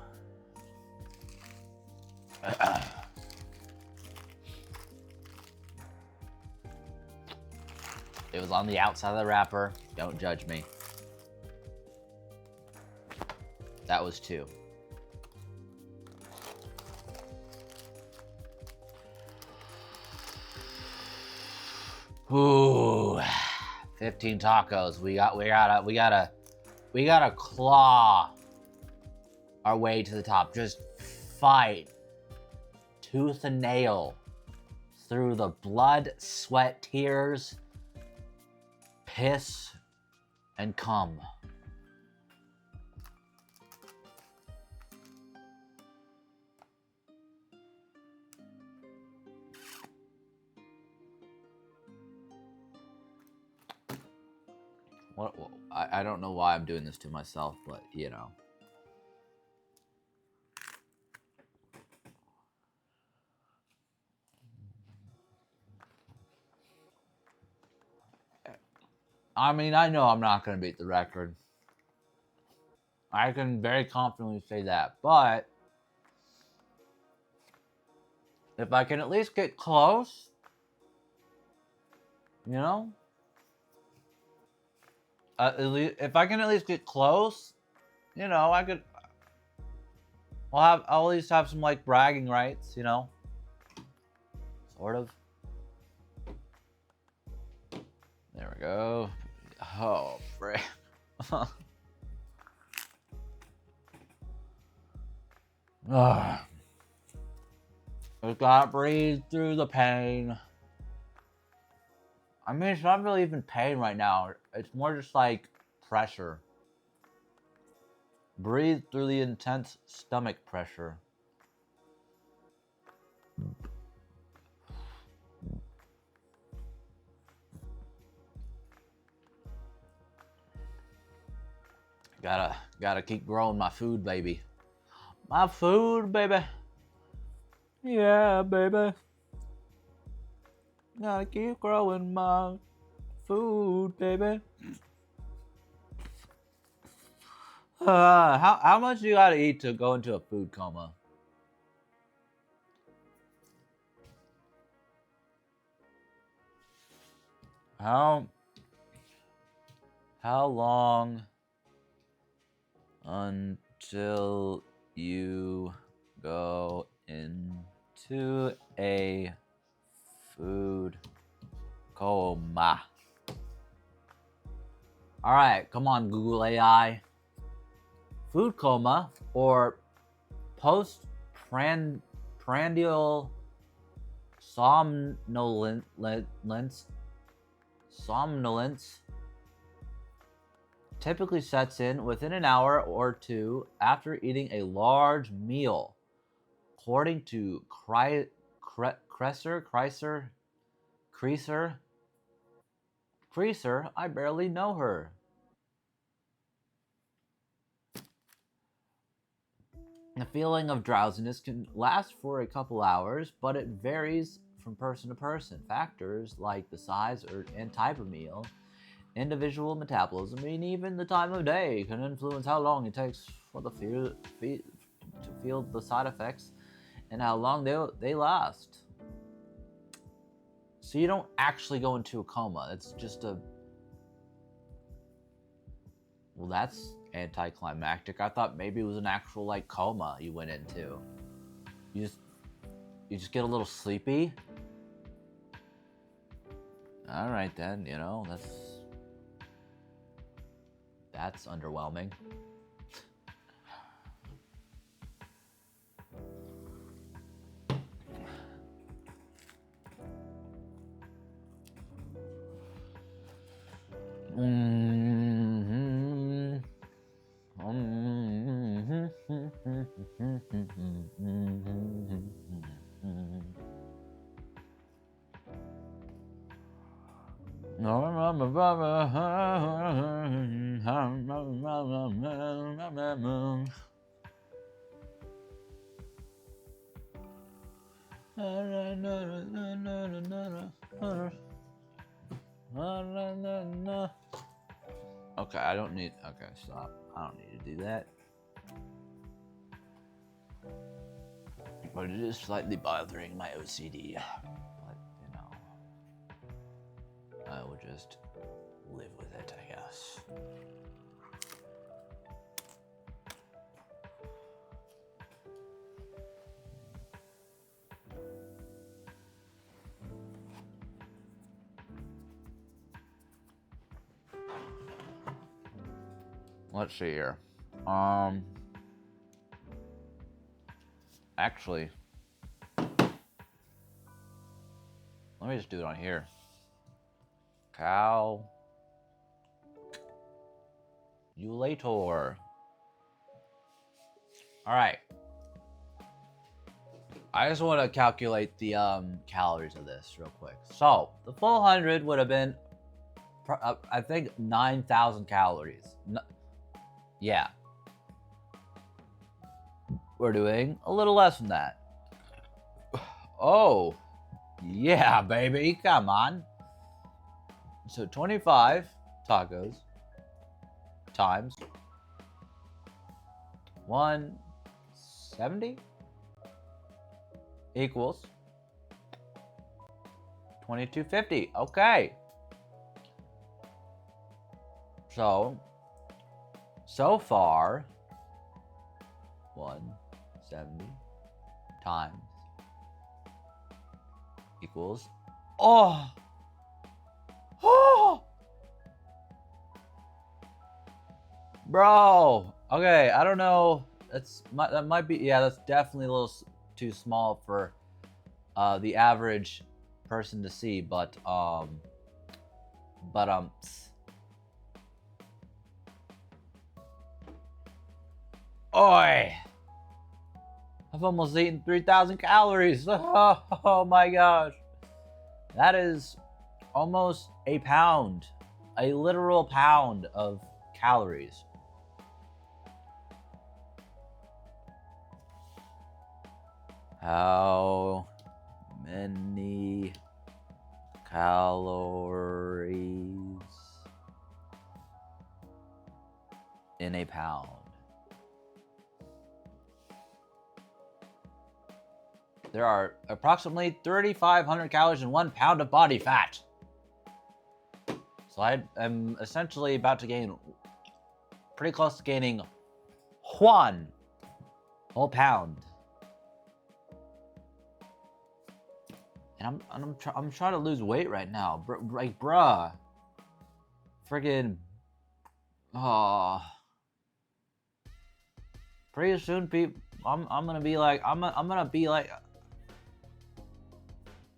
It was on the outside of the wrapper. Don't judge me. That was 2. Ooh, 15 tacos. We gotta claw our way to the top. Just fight tooth and nail through the blood, sweat, tears, piss, and cum. What? I don't know why I'm doing this to myself, but you know. I mean, I know I'm not going to beat the record. I can very confidently say that, but if I can at least get close, you know, if I can at least get close, you know, I'll at least have some like bragging rights, you know, sort of. There we go. Oh, frick. Just gotta breathe through the pain. I mean, it's not really even pain right now. It's more just like pressure. Breathe through the intense stomach pressure. Gotta keep growing my food, baby. My food, baby. Yeah, baby. Gotta keep growing my food, baby. How much do you gotta eat to go into a food coma? How long until you go into a food coma? All right, come on, Google AI. Food coma or postprandial somnolence typically sets in within an hour or two after eating a large meal, according to Creaser, I barely know her. The feeling of drowsiness can last for a couple hours, but it varies from person to person. Factors like the size and type of meal, individual metabolism, and even the time of day can influence how long it takes for the to feel the side effects and how long they last. So you don't actually go into a coma. It's just a... Well, that's anticlimactic. I thought maybe it was an actual like coma you went into. You just get a little sleepy. All right then, you know, that's underwhelming. Okay, I don't need... Okay, stop. I don't need to do that. But it is slightly bothering my OCD. But, you know, I will just live with it, I guess. let's see here. Actually, let me just do it on here. Calculator. All right. I just want to calculate the calories of this real quick. So the full 100 would have been, I think, 9,000 calories. Yeah. We're doing a little less than that. Oh, yeah, baby. Come on. So 25 tacos times 170 equals 2250. Okay. So far, 170 times equals, oh, bro. Okay, I don't know. That might be, yeah, that's definitely a little too small for the average person to see, but oi, I've almost eaten 3,000 calories. Oh my gosh, that is almost a pound, a literal pound of calories. How many calories in a pound? There are approximately 3,500 calories in 1 pound of body fat. So I am essentially about to gain, pretty close to gaining 1 whole pound. And I'm trying to lose weight right now, like bruh. Friggin', pretty soon, people, I'm gonna be like, I'm gonna be like,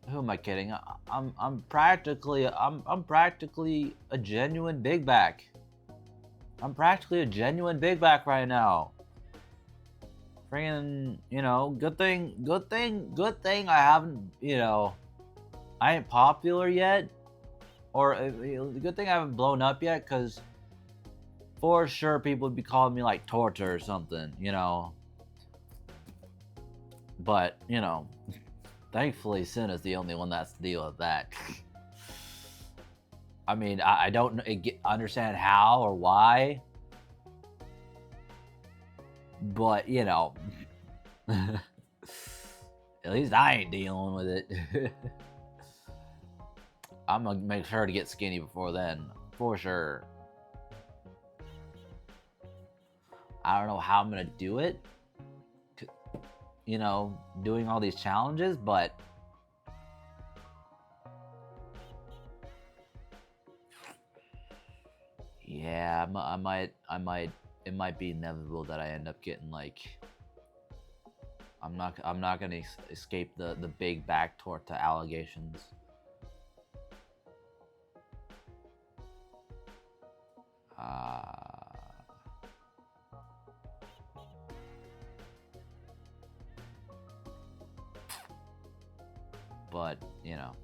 who am I kidding? I'm practically a genuine big back. I'm practically a genuine big back right now. Friggin', you know, good thing I haven't, you know, I ain't popular yet, or good thing I haven't blown up yet, because for sure people would be calling me like Torta or something, you know. But, you know, thankfully Sin is the only one that's to deal with that. I mean, I don't understand how or why, but, you know, at least I ain't dealing with it. I'm gonna make sure to get skinny before then, for sure. I don't know how I'm gonna do it, you know, doing all these challenges, but yeah, I might, it might be inevitable that I end up getting like, I'm not gonna escape the big back torta allegations. But, you know.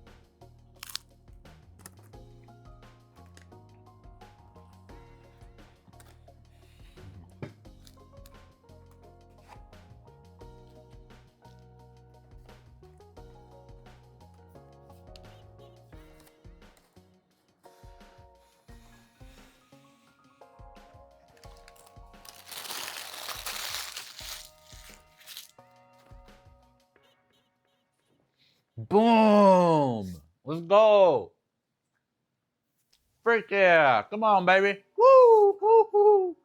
Boom! Let's go! Freak yeah! Come on, baby! Woo! Woo! Woo!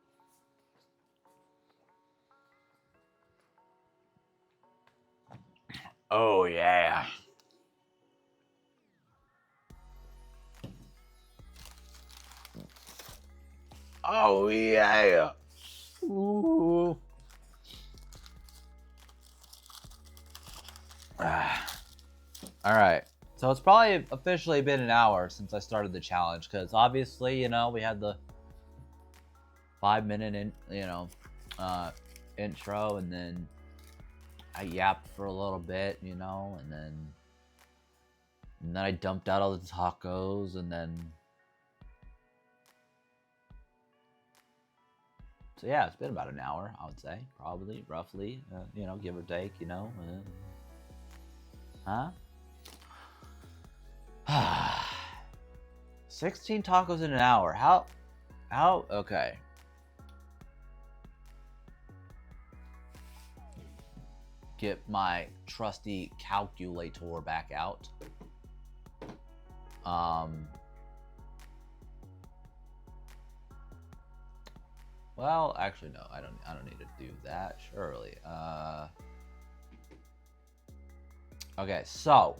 Oh yeah! Oh yeah. Ooh. All right. So it's probably officially been an hour since I started the challenge because obviously, we had the 5 minute intro, and then I yapped for a little bit, and then I dumped out all the tacos, and then so yeah, it's been about an hour, I would say, probably, roughly, give or take, huh? 16 tacos in an hour. How? Okay. Get my trusty calculator back out. Well, actually, no. I don't need to do that. Surely. Okay, so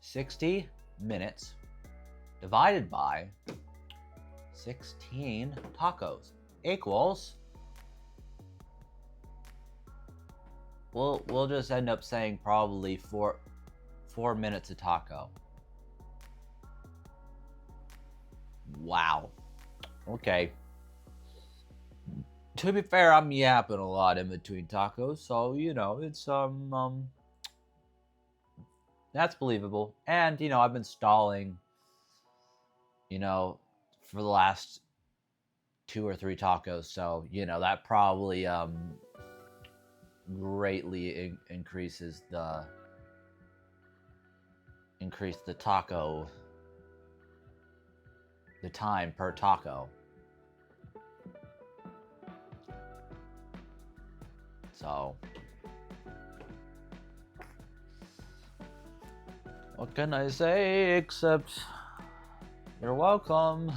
60 minutes divided by 16 tacos equals. We'll just end up saying probably 4 minutes a taco. Wow. Okay. To be fair, I'm yapping a lot in between tacos, so it's that's believable. And I've been stalling, for the last 2 or 3 tacos, so that probably greatly increase the taco, the time per taco. So what can I say except you're welcome.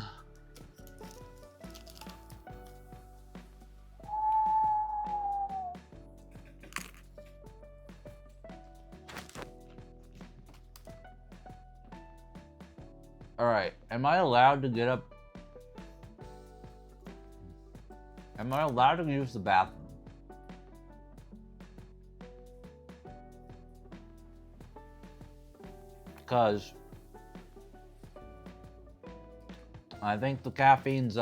All right, am I allowed to get up? Am I allowed to use the bathroom? Because I think the caffeine's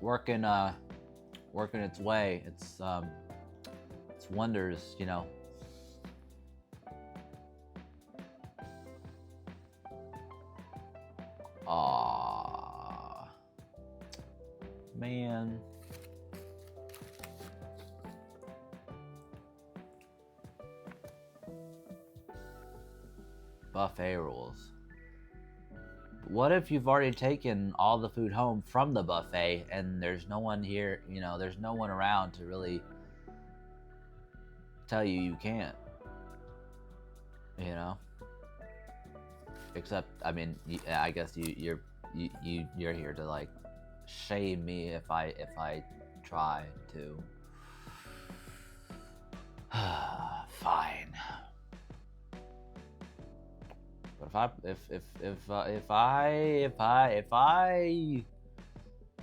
working its way. It's wonders, Aw, man. Buffet rules. What if you've already taken all the food home from the buffet and there's no one here, there's no one around to really tell you can't, Except, I mean, I guess you're here to like shame me if I try to. Fine. But if I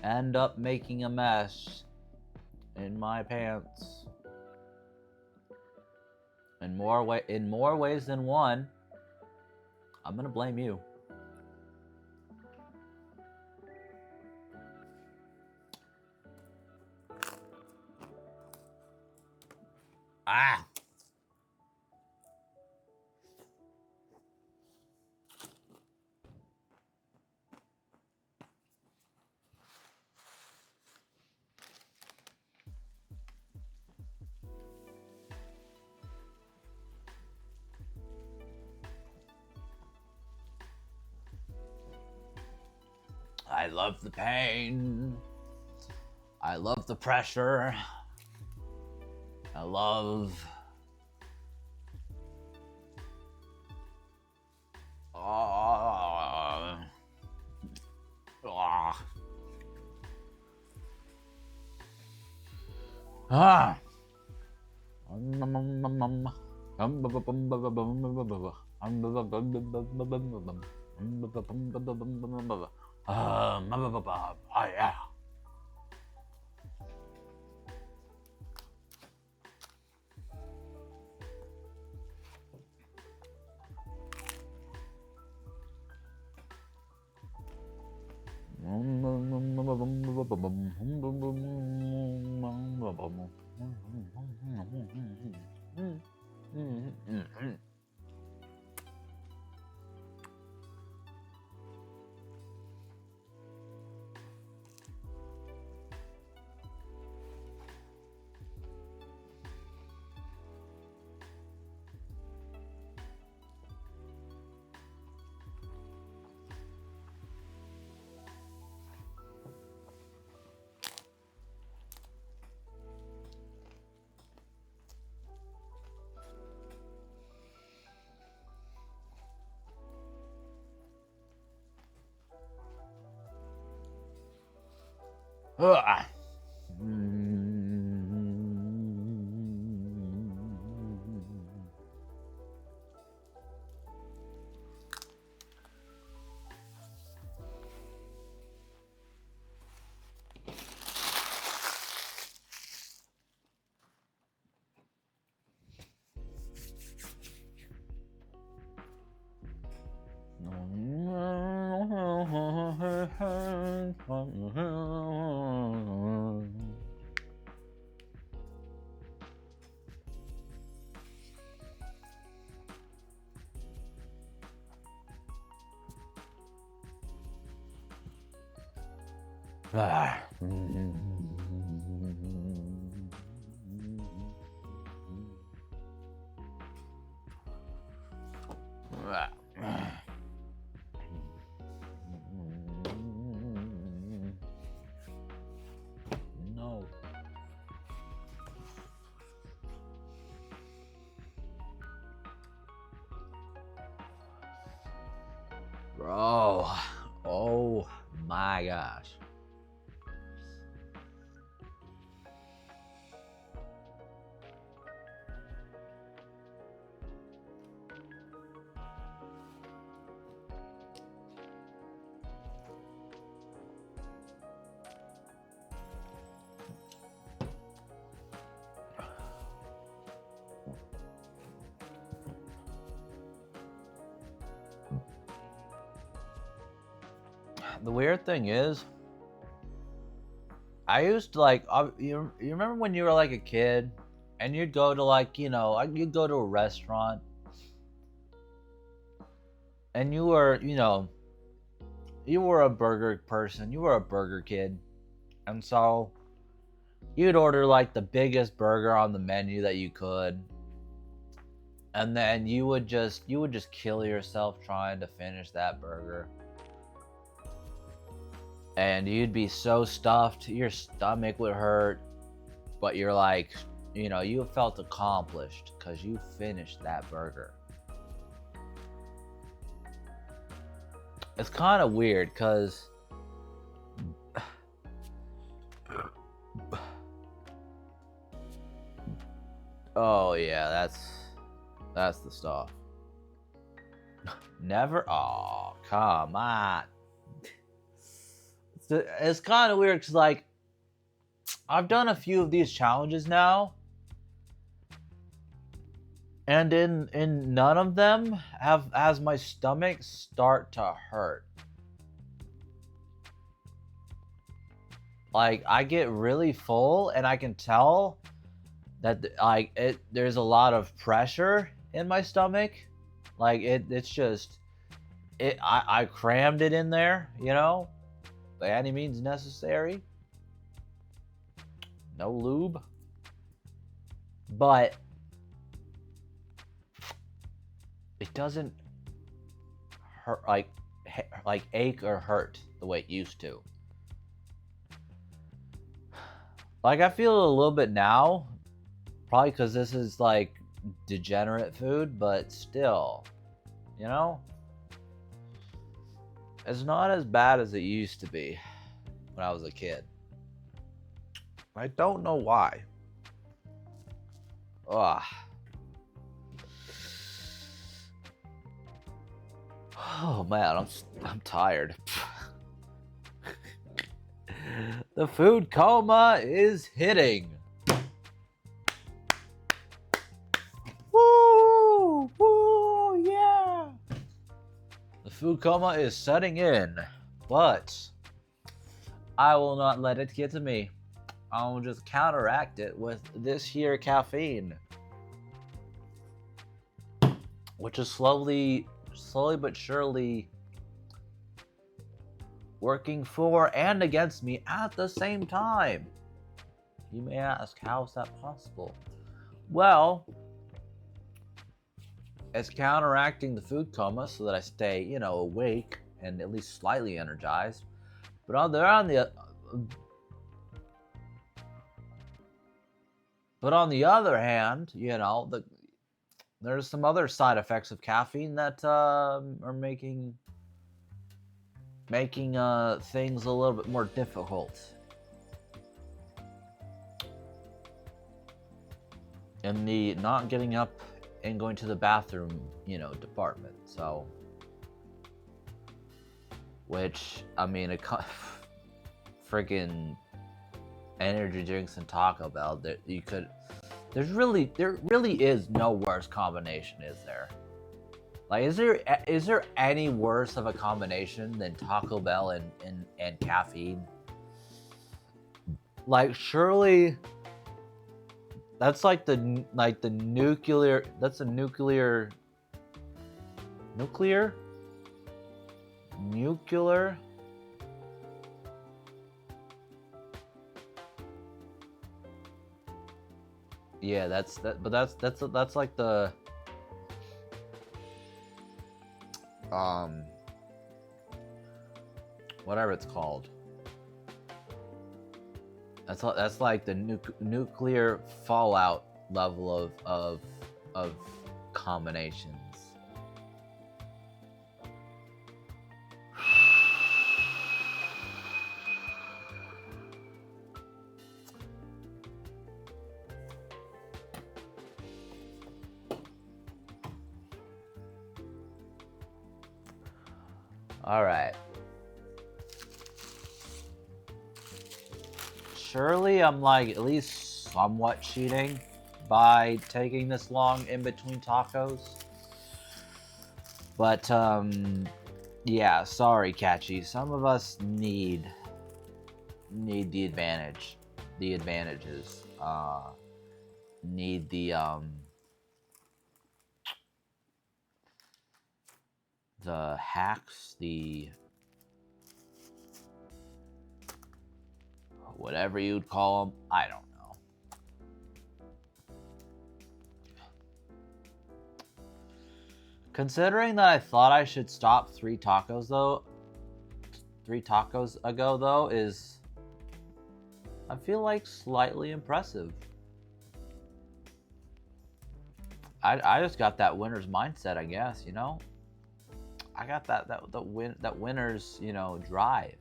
end up making a mess in my pants in more ways than one, I'm gonna blame you. Ah. I love the pain. I love the pressure. I love... Yeah. No. Bro. Oh my gosh. The weird thing is, I used to like, you remember when you were like a kid and you'd go to like, you'd go to a restaurant and you were, you were a burger person, you were a burger kid. And so you'd order like the biggest burger on the menu that you could. And then you would just kill yourself trying to finish that burger. And you'd be so stuffed, your stomach would hurt, but you're like, you felt accomplished because you finished that burger. It's kind of weird because oh yeah, that's the stuff. Never. Oh, come on. It's kind of weird because like I've done a few of these challenges now, and in none of them has my stomach start to hurt. Like I get really full and I can tell that there's a lot of pressure in my stomach. Like it's just I crammed it in there, by any means necessary. No lube. But it doesn't hurt like ache or hurt the way it used to. Like I feel it a little bit now, probably because this is like degenerate food, but still, it's not as bad as it used to be when I was a kid. I don't know why. Ugh. Oh man, I'm tired. The food coma is hitting. Woo! Woo! Yeah! The food coma is setting in, but I will not let it get to me. I'll just counteract it with this here caffeine, which is slowly but surely working for and against me at the same time. You may ask, how is that possible? Well, it's counteracting the food coma so that I stay, you know, awake and at least slightly energized. But on the other hand, you know, there's some other side effects of caffeine that are making things a little bit more difficult in the not getting up and going to the bathroom, you know, department. So, which, I mean, freaking energy drinks and Taco Bell, that you could, there really is no worse combination, is there? Like, is there any worse of a combination than Taco Bell and caffeine? Like, surely that's like the nuclear. That's a nuclear. Yeah, but that's like the whatever it's called. That's like the nuclear fallout level of combinations. All right. Surely I'm like at least somewhat cheating by taking this long in between tacos. But yeah, sorry, Katchii. Some of us need the advantages. Need the hacks, the whatever you'd call them. I don't know. Considering that I thought I should stop 3 tacos ago though, is, I feel like, slightly impressive. I just got that winner's mindset, I guess, you know? I got that winner's, you know, drive.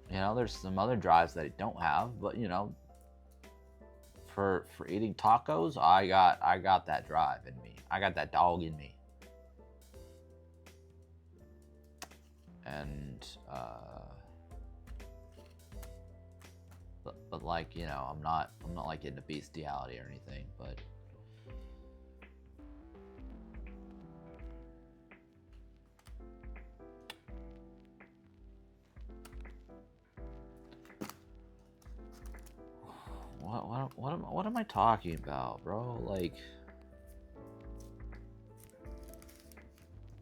You know, there's some other drives that I don't have, but you know, for eating tacos, I got that drive in me. I got that dog in me. And but like, you know, I'm not like into bestiality or anything, but what am I talking about, bro? Like,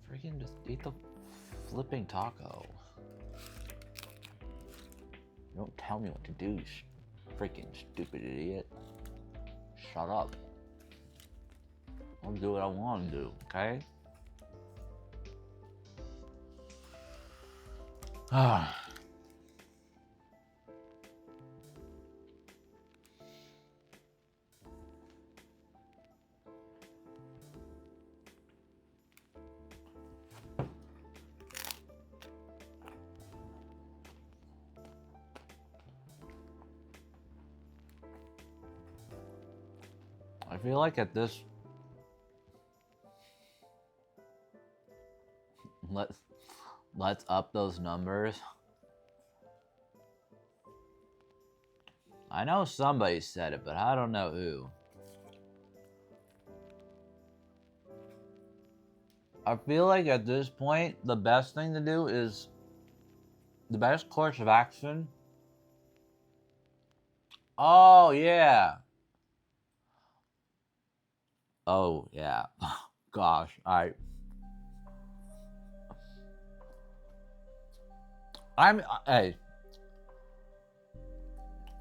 freaking just eat the flipping taco. Don't tell me what to do, you freaking stupid idiot. Shut up. I'll do what I want to do, okay? Ah. I feel like at this let's up those numbers. I know somebody said it, but I don't know who. I feel like at this point, the best thing to do is the best course of action. Oh, yeah. Oh, yeah. Gosh, hey,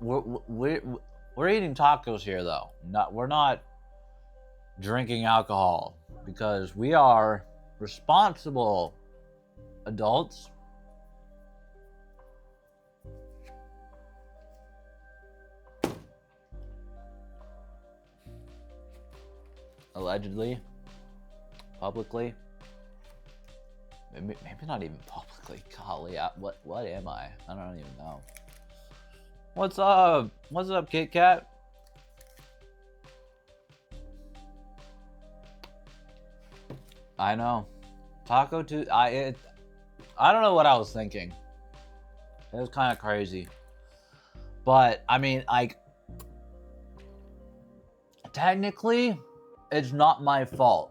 we're eating tacos here, though. We're not drinking alcohol because we are responsible adults. Allegedly, publicly, maybe not even publicly. Golly, what am I? I don't even know. What's up? What's up, Kit Kat? I know. Taco Tuesday. I don't know what I was thinking. It was kind of crazy. But I mean, like, technically, it's not my fault.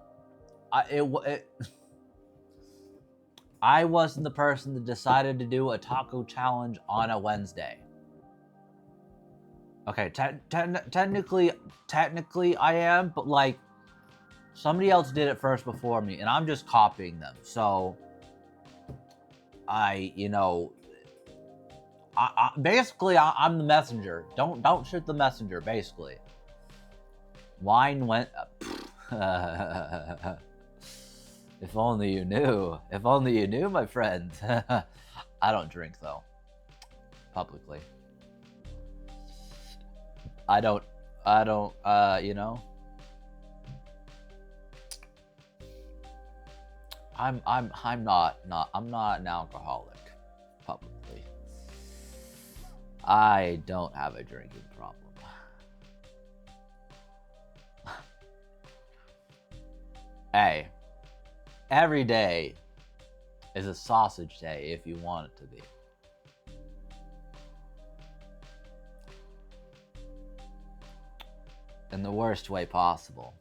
I wasn't the person that decided to do a taco challenge on a Wednesday. Okay, technically I am, but like, somebody else did it first before me, and I'm just copying them. So, basically, I'm the messenger. Don't shoot the messenger. Basically, wine went. If only you knew. If only you knew, my friend. I don't drink though. Publicly. I don't. You know. I'm not an alcoholic. Publicly. I don't have a drinking problem. Hey, every day is a sausage day if you want it to be. In the worst way possible.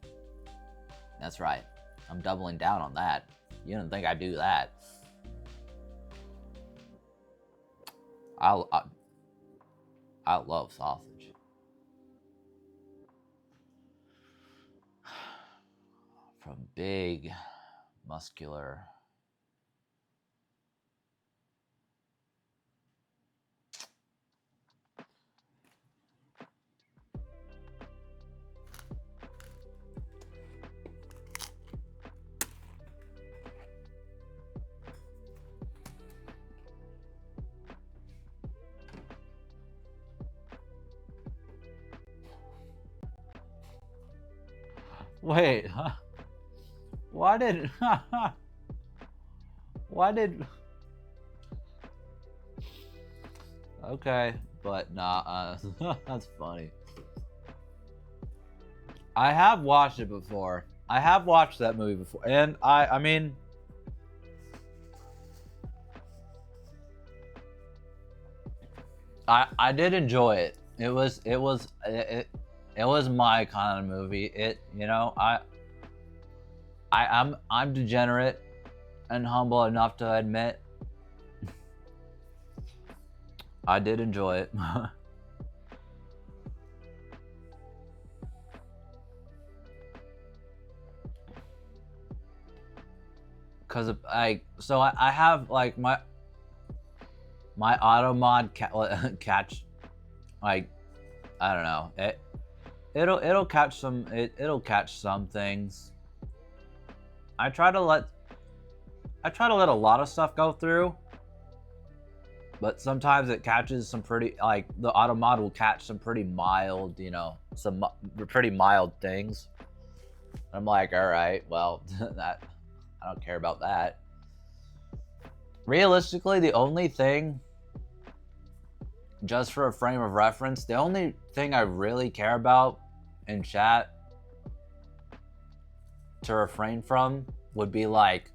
That's right. I'm doubling down on that. You didn't think I'd do that. I love sausage. From big, muscular. Wait, huh? Why did okay, but nah, that's funny. I have watched it before. I have watched that movie before, and I mean, I did enjoy it. It was my kind of movie. I'm degenerate and humble enough to admit I did enjoy it. Cause I have like my auto mod catch, like, I don't know, it'll catch some things. I try to let a lot of stuff go through, but sometimes it catches some pretty, like, the auto mod will catch some pretty mild, some pretty mild things. I'm like, all right, well, that I don't care about that. Realistically, the only thing, just for a frame of reference, the only thing I really care about in chat to refrain from would be like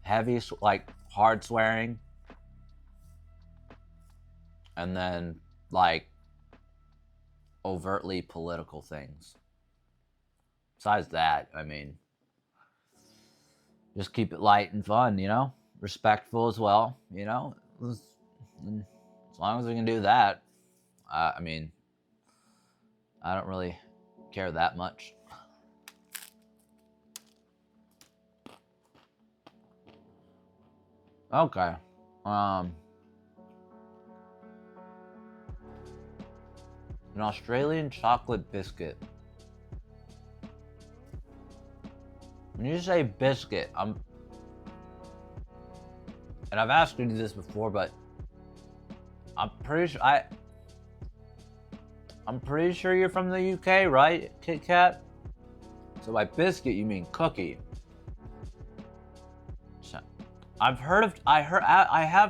heavy, like hard swearing, and then like overtly political things. Besides that, I mean, just keep it light and fun, you know? Respectful as well, you know? As long as we can do that, I mean, I don't really care that much. Okay. An Australian chocolate biscuit. When you say biscuit, and I've asked you this before, but I'm pretty sure I'm pretty sure you're from the UK, right, Kit Kat? So by biscuit you mean cookie. I have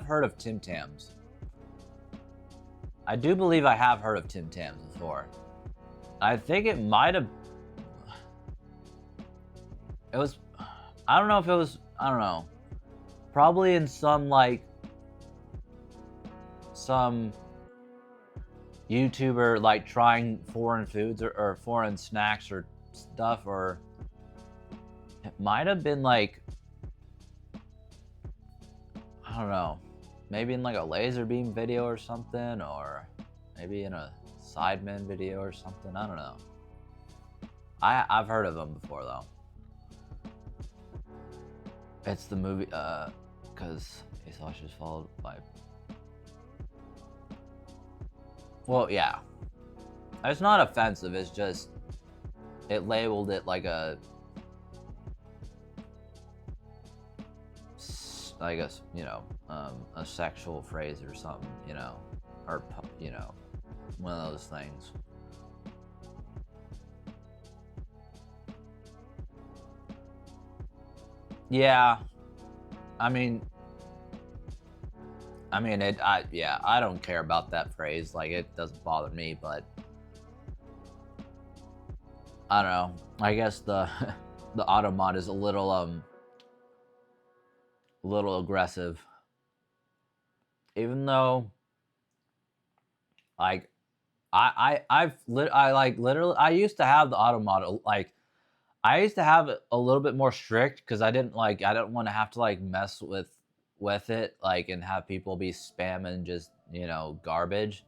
heard of Tim Tams. I do believe I have heard of Tim Tams before. I think it might have. It was. I don't know if it was. I don't know. Probably in some like. Some YouTuber like trying foreign foods or foreign snacks or stuff, or it might have been like. I don't know. Maybe in like a laser beam video or something, or maybe in a Sidemen video or something. I don't know. I've heard of them before though. It's the movie, because Asosh is followed by. Well, yeah. It's not offensive. It's just it labeled it like a. I guess, you know, a sexual phrase or something, you know, or, you know, one of those things. Yeah, I mean, I don't care about that phrase. Like, it doesn't bother me, but I don't know. I guess the the automod is a little aggressive. Even though, like, I literally I used to have the automod, like I used to have it a little bit more strict because I didn't want to have to like mess with it, like, and have people be spamming just, you know, garbage.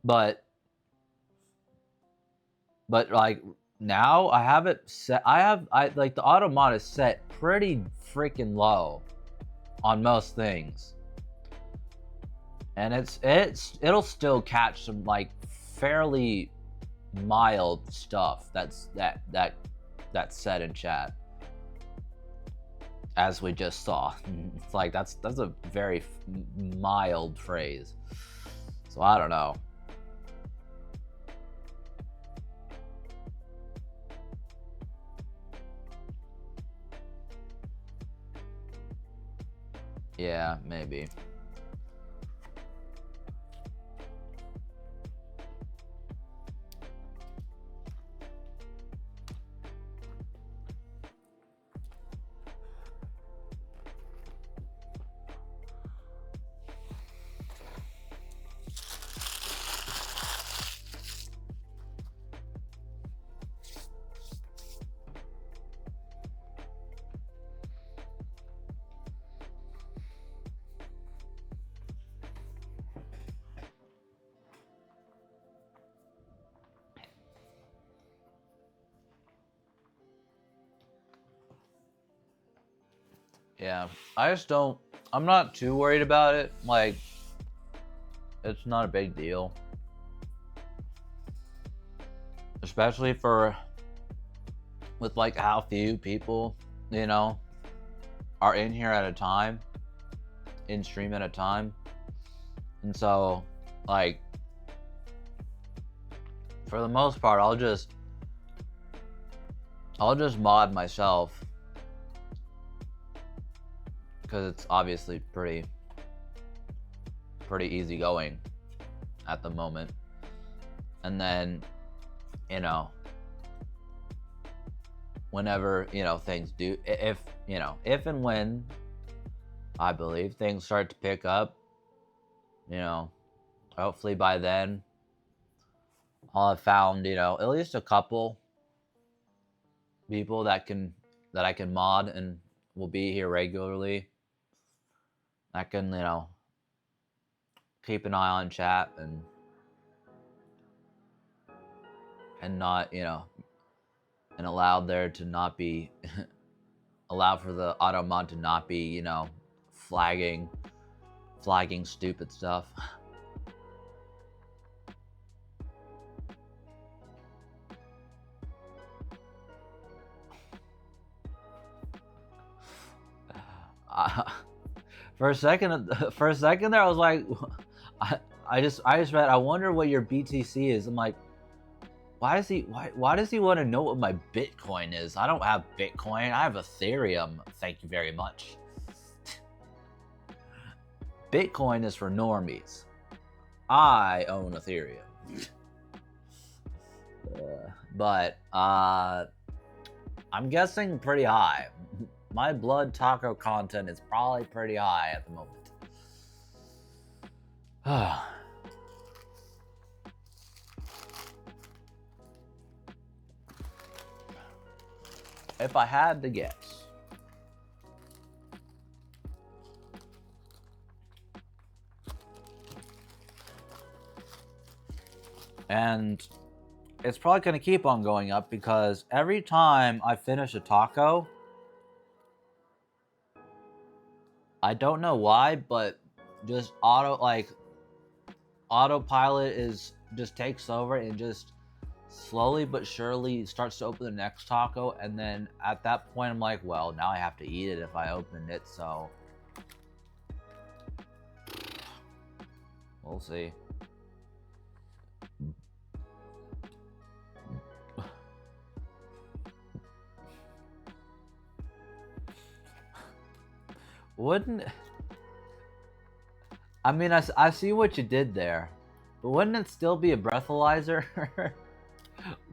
But like now I have it set. I like the automod is set pretty freaking low on most things. And it'll still catch some like fairly mild stuff that's said in chat, as we just saw. It's like that's a very mild phrase. So I don't know. Yeah, maybe. Yeah, I just don't. I'm not too worried about it. Like, it's not a big deal. Especially with like how few people, you know, are in here at a time, in stream at a time. And so, like, for the most part, I'll just mod myself, because it's obviously pretty easy going at the moment. And then, you know, whenever, you know, things do, if, you know, if and when I believe things start to pick up, you know, hopefully by then I'll have found, you know, at least a couple people that I can mod and will be here regularly. I can, you know, keep an eye on chat and not, you know, and allow there to not be allow for the auto mod to not be, you know, flagging stupid stuff. For a second there, I was like, I just read, I wonder what your BTC is. I'm like, why does he want to know what my Bitcoin is? I don't have Bitcoin. I have Ethereum. Thank you very much. Bitcoin is for normies. I own Ethereum. But I'm guessing pretty high. My blood taco content is probably pretty high at the moment. If I had to guess. And it's probably going to keep on going up because every time I finish a taco, I don't know why, but just autopilot is just takes over and just slowly but surely starts to open the next taco, and then at that point I'm like, well, now I have to eat it if I opened it, so we'll see. Wouldn't, I mean, I see what you did there, but wouldn't it still be a breathalyzer?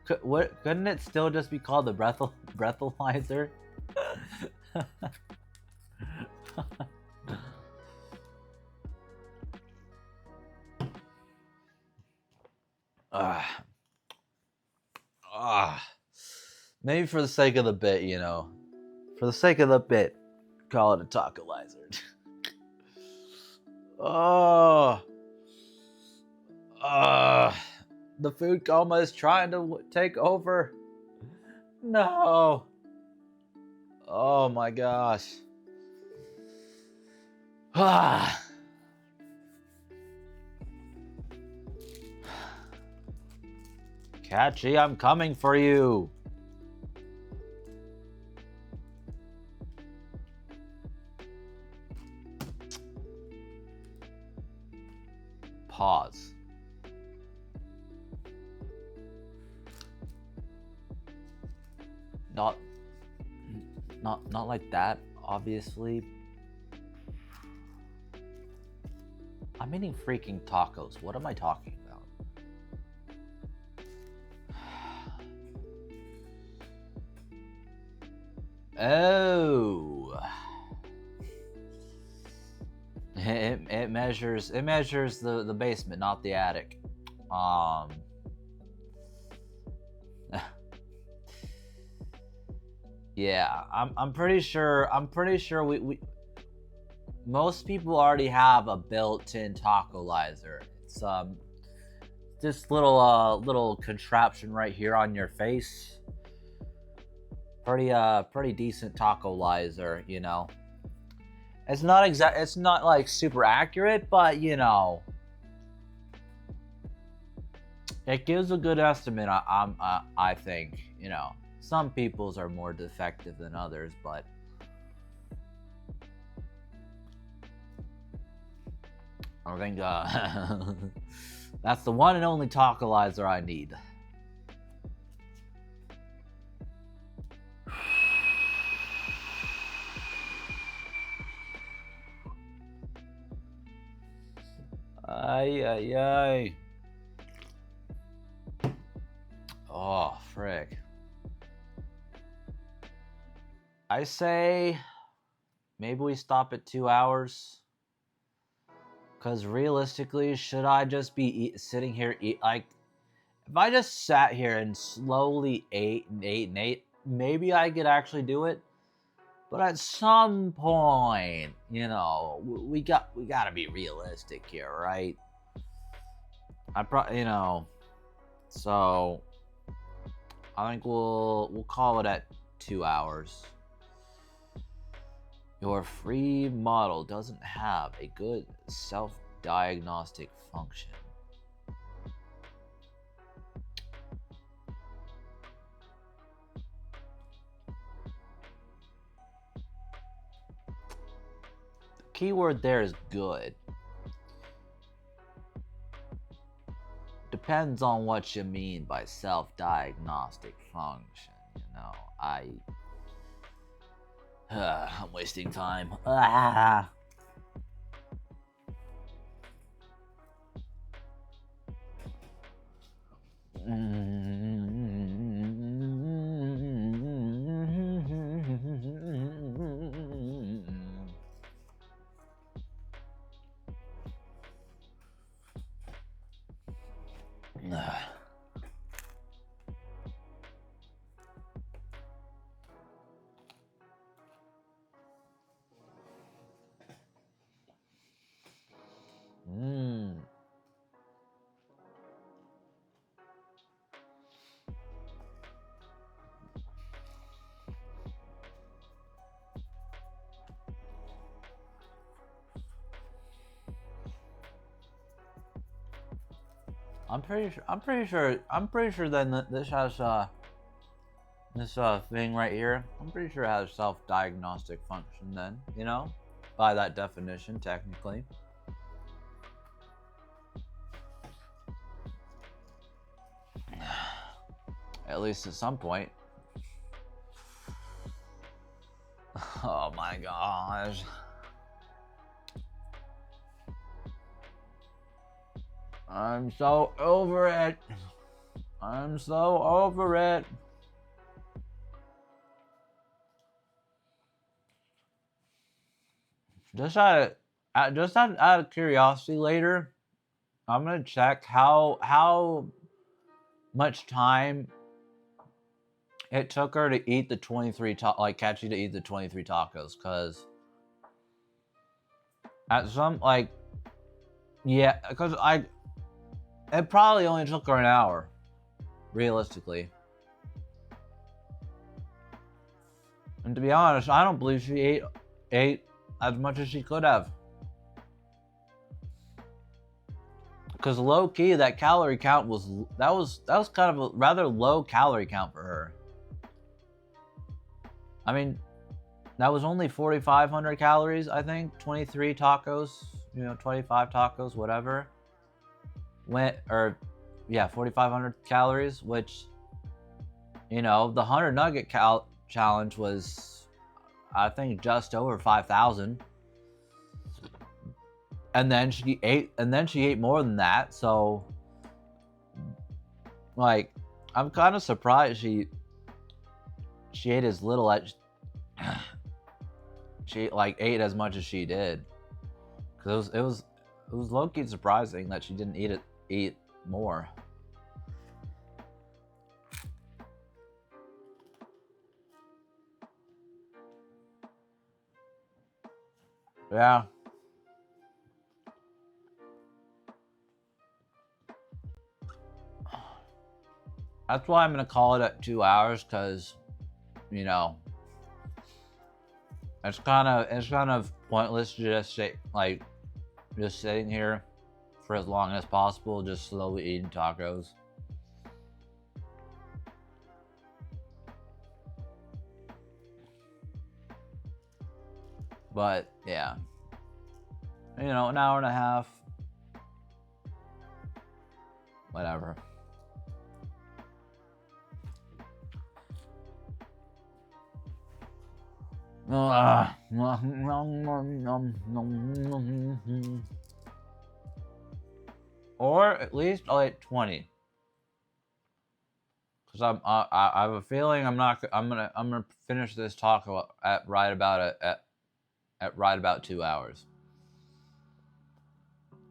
Couldn't it still just be called the breathalyzer? Maybe for the sake of the bit, you know, for the sake of the bit, call it a tacolyzer. The food coma is trying to take over. No. Oh my gosh. Katchii, I'm coming for you. Pause. Not like that, obviously. I'm eating freaking tacos. What am I talking about? Oh. It measures the basement, not the attic. Yeah, I'm pretty sure we most people already have a built-in tacolyzer. It's this little contraption right here on your face. Pretty decent tacolyzer, you know. It's not like super accurate, but you know, it gives a good estimate. I think, you know. Some people's are more defective than others, but I think that's the one and only tacolyzer I need. Ay. Oh, frick. I say maybe we stop at 2 hours. Because realistically, should I just be sitting here like, if I just sat here and slowly ate and ate and ate, maybe I could actually do it. But at some point, you know, we gotta be realistic here, right? You know, so I think we'll call it at 2 hours. Your free model doesn't have a good self-diagnostic function. The keyword there is good. Depends on what you mean by self-diagnostic function, you know. I'm wasting time. I'm pretty sure that this has this thing right here. I'm pretty sure it has self-diagnostic function then, you know? By that definition, technically. At least at some point. Oh my gosh. I'm so over it. I'm so over it. Just out of curiosity later, I'm gonna check how much time it took her to eat the 23 like Katchii to eat the 23 tacos, cause at some like yeah, cause it probably only took her an hour, realistically. And to be honest, I don't believe she ate as much as she could have. Because low key, that calorie count was kind of a rather low calorie count for her. I mean, that was only 4,500 calories, I think. 23 tacos, you know, 25 tacos, whatever. 4,500 calories, which, you know, the 100 nugget challenge was, I think, just over 5,000. And then she ate more than that. So, like, I'm kind of surprised she ate as little as she like ate as much as she did. Cause it was low-key surprising that she didn't eat more. Yeah. That's why I'm gonna call it at 2 hours, cause, you know, it's kind of pointless to just just sitting here for as long as possible, just slowly eating tacos. But yeah, you know, an hour and a half, whatever. Or at least I'll eat 20. because I have a feeling I'm gonna finish this talk at right about 2 hours.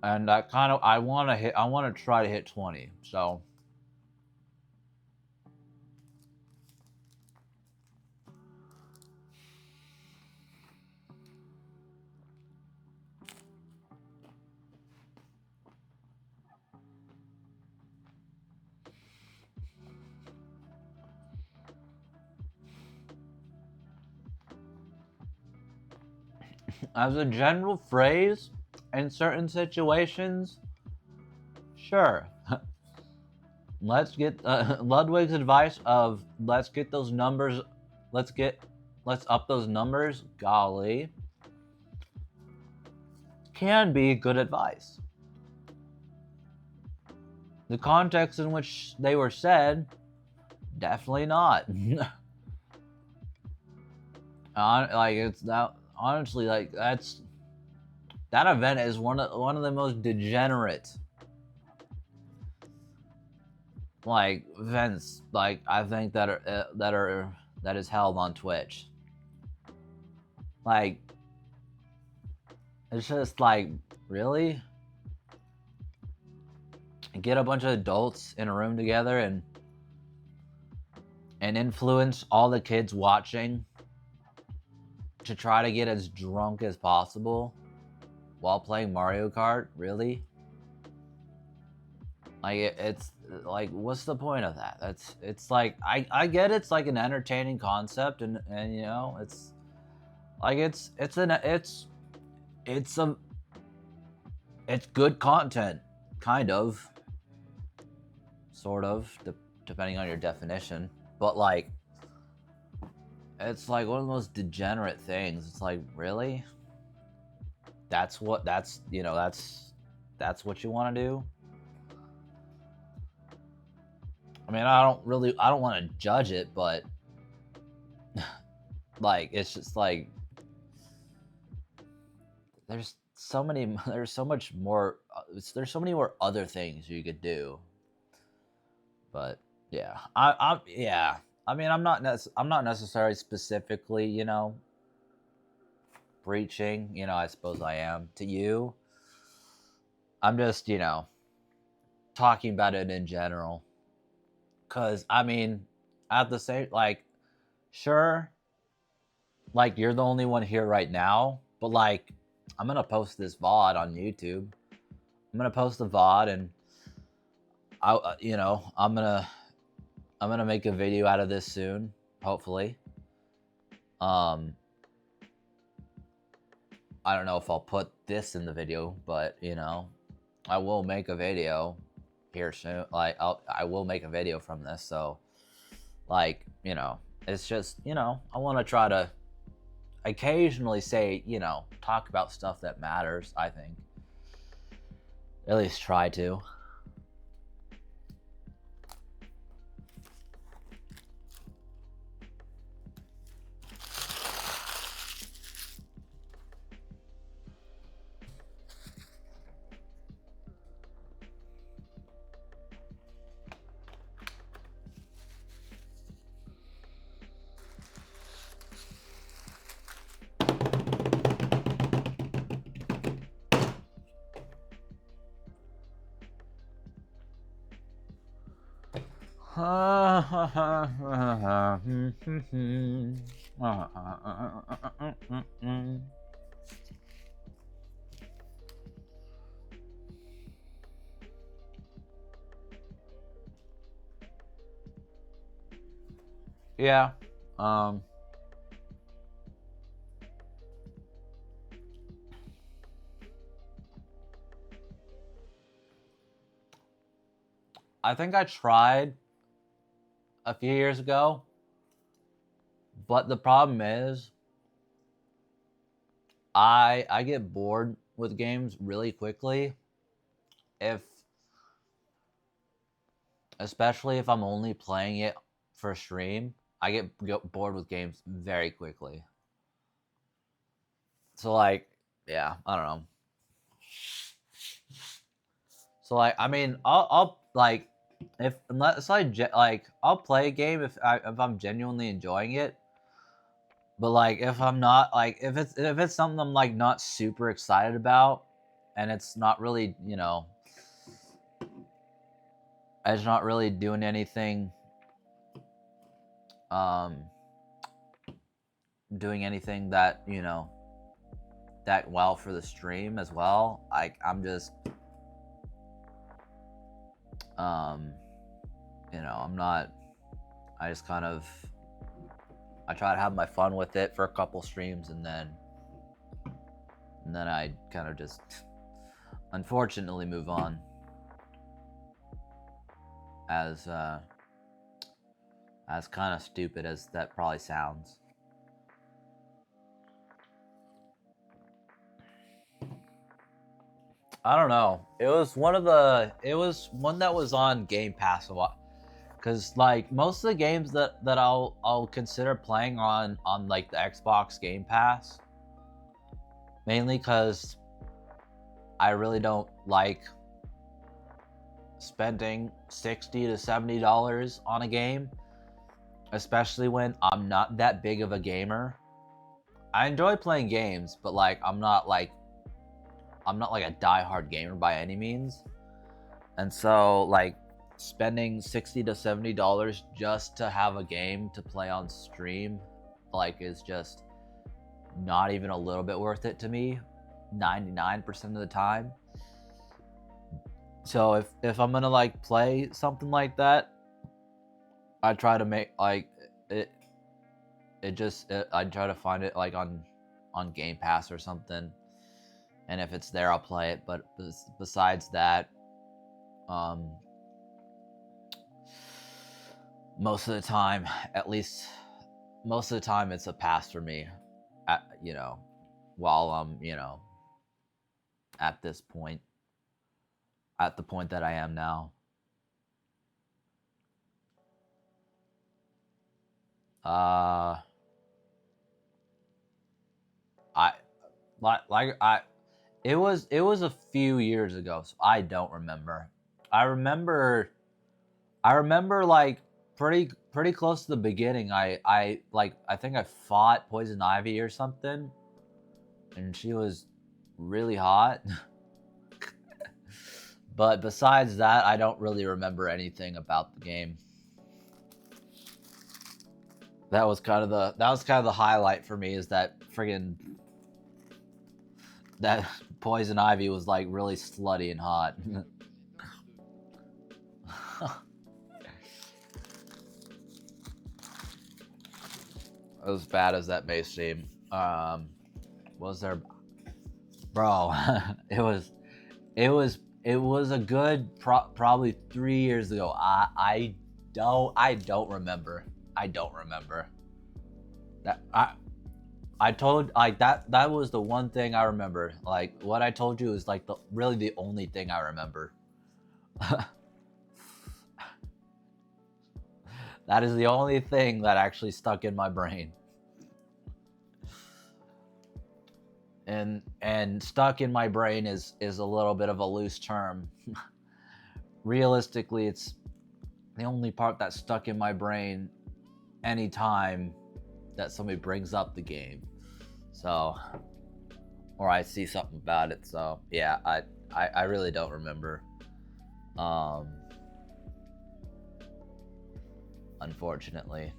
And I want to try to hit 20. So as a general phrase, in certain situations, sure. Let's get Ludwig's advice of let's get those numbers, let's up those numbers. Golly, can be good advice. The context in which they were said, definitely not. Like it's that honestly, like that event is one of the most degenerate like events like I think that is held on Twitch. Like it's just like really get a bunch of adults in a room together and influence all the kids watching to try to get as drunk as possible while playing Mario Kart. Really? Like it's like what's the point of that? It's like I get it's like an entertaining concept and you know it's like it's good content, kind of, sort of, depending on your definition. But like it's like one of the most degenerate things. It's like really that's what you know that's what you want to do. I mean, I don't want to judge it, but like it's just like there's so much more there's so many more other things you could do. But yeah, yeah. I mean, I'm not necessarily specifically, you know, preaching, you know, I suppose I am to you. I'm just, you know, talking about it in general. Cause I mean, at the same like sure, like you're the only one here right now, but like I'm gonna post this VOD on YouTube. I'm gonna post the VOD and you know, I'm gonna make a video out of this soon, hopefully. I don't know if I'll put this in the video, but you know, I will make a video here soon. Like I will make a video from this, so like, you know, it's just, you know, I want to try to occasionally say, you know, talk about stuff that matters, I think. At least try to. Yeah. I think I tried a few years ago, but the problem is I get bored with games really quickly if especially if I'm only playing it for stream. I get bored with games very quickly. So like, yeah, I don't know. So like, I mean, I'll like if unless like I'll play a game if I'm genuinely enjoying it. But like if I'm not like if it's something I'm like not super excited about and it's not really, it's not really doing anything um doing anything that, that well for the stream as well. Like I'm just I'm not I just kind of I try to have my fun with it for a couple streams and then I kind of just unfortunately move on as kind of stupid as that probably sounds. I don't know. It was one that was on Game Pass a lot. Cause like most of the games that I'll consider playing on like the Xbox Game Pass, mainly because I really don't like spending $60 to $70 on a game, especially when I'm not that big of a gamer. I enjoy playing games, but like I'm not like a diehard gamer by any means, and so like spending $60 to $70 just to have a game to play on stream, like is just not even a little bit worth it to me 99% of the time. So if I'm gonna like play something like that, I try to make like I try to find it like on Game Pass or something, and if it's there I'll play it. But besides that, most of the time, at least most of the time, it's a pass for me. While I'm at this point, at the point that I am now. I it was a few years ago, so I don't remember. I remember like pretty close to the beginning. I think I fought Poison Ivy or something, and she was really hot. But besides that, I don't really remember anything about the game. That was kind of the highlight for me, is that friggin' that Poison Ivy was like really slutty and hot. As bad as that may seem, was there, bro? it was a good probably 3 years ago. I don't remember. I don't remember. That I told like that was the one thing I remember. Like what I told you is like really the only thing I remember. That is the only thing that actually stuck in my brain. And stuck in my brain is a little bit of a loose term. Realistically, it's the only part that's stuck in my brain anytime that somebody brings up the game. So, or I see something about it. So yeah, I really don't remember. Unfortunately.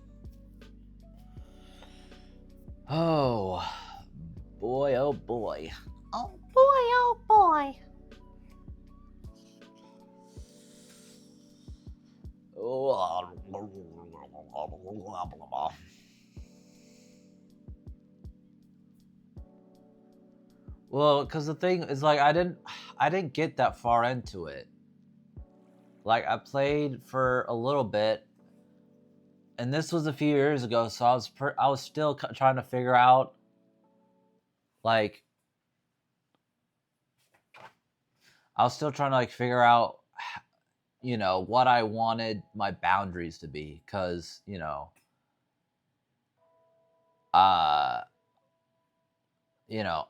Oh boy, oh boy. Oh boy, oh boy. Well, because the thing is, like, I didn't get that far into it. Like, I played for a little bit, and this was a few years ago, so I was still trying to figure out, like, I was still trying to like figure out, what I wanted my boundaries to be, because uh,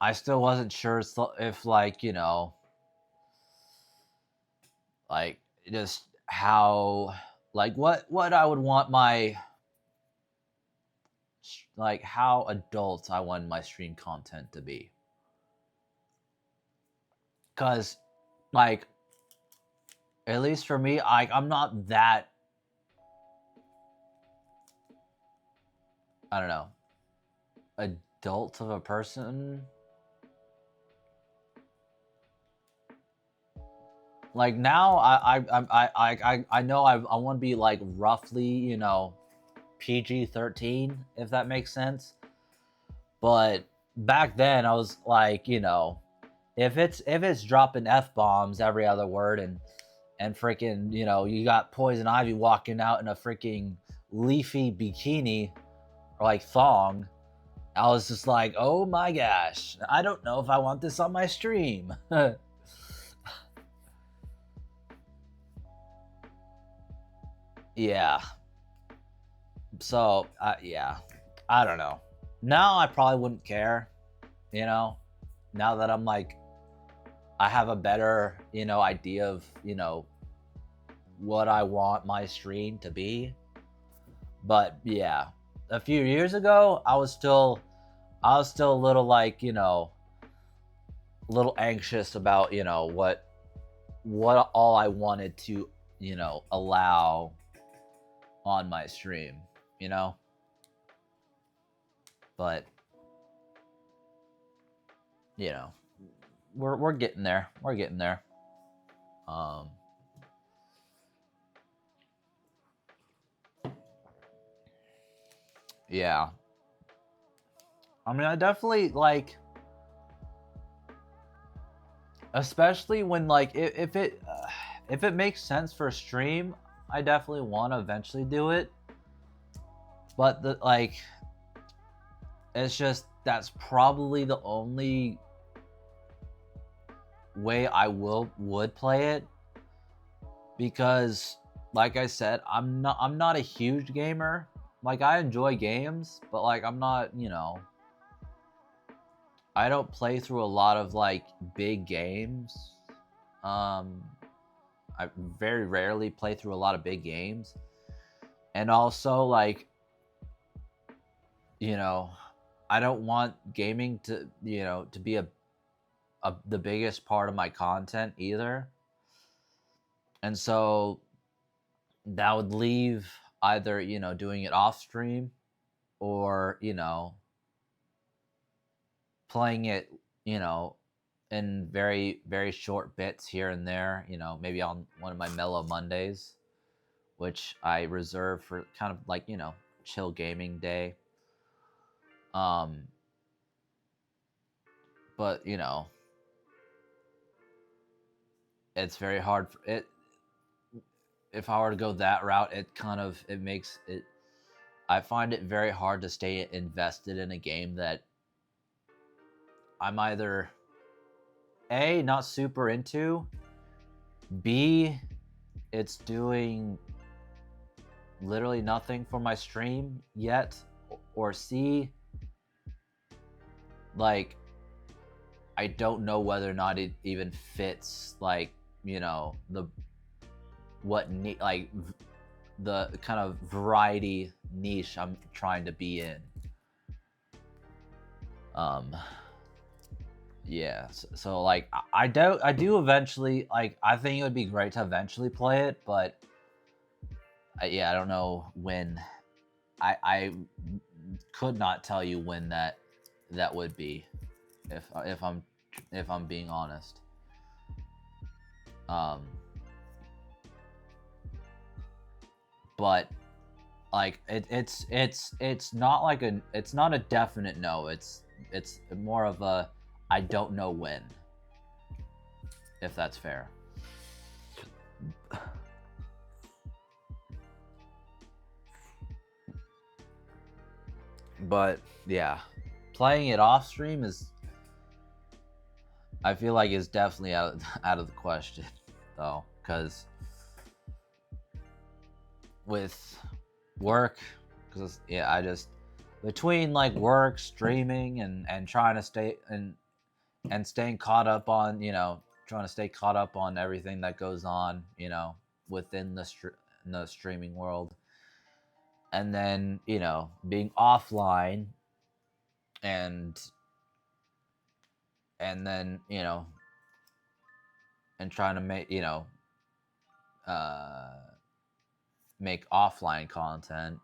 I still wasn't sure if like like just how, like, what I would want my, like, how adult I want my stream content to be. Because, like, at least for me, I'm not that, I don't know, adult of a person. Like now, I know I want to be like roughly, you know, PG-13, if that makes sense. But back then, I was like, you know, if it's dropping f-bombs every other word, and freaking, you know, you got Poison Ivy walking out in a freaking leafy bikini or like thong, I was just like, oh my gosh, I don't know if I want this on my stream. Yeah. So, yeah, I don't know. Now I probably wouldn't care, you know, now that I'm like, I have a better, you know, idea of, you know, what I want my stream to be. But yeah, a few years ago, I was still a little like, you know, a little anxious about, you know, what all I wanted to, you know, allow on my stream, you know? But you know, we're getting there. We're getting there. Um yeah. I mean, I definitely like, especially when like if it makes sense for a stream, I definitely want to eventually do it. But the like, it's just that's probably the only way I would play it, because like I said, I'm not a huge gamer. Like, I enjoy games, but like I'm not, you know, I don't play through a lot of like big games. Um I very rarely play through a lot of big games. And also, like, you know, I don't want gaming to, you know, to be the biggest part of my content either. And so that would leave either, you know, doing it off stream, or, you know, playing it, you know, in very, very short bits here and there, you know, maybe on one of my mellow Mondays, which I reserve for kind of like, you know, chill gaming day. Um, but you know, it's very hard for it. If I were to go that route, it kind of, it makes it, I find it very hard to stay invested in a game that I'm either A, not super into, B, it's doing literally nothing for my stream yet, or C, like, I don't know whether or not it even fits, like, you know, the like the kind of variety niche I'm trying to be in. Yeah, so like I do eventually, like, I think it would be great to eventually play it, but yeah, I don't know when. I could not tell you when that would be, if I'm being honest. But like it's not like it's not a definite no. It's more of a I don't know when, if that's fair. But yeah, playing it off stream is, I feel like, is definitely out of the question, though, because with work, because yeah, I just, between like work, streaming, and trying to stay and staying caught up on, you know, trying to stay caught up on everything that goes on, you know, within in the streaming world, and then being offline, and then and trying to make uh make offline content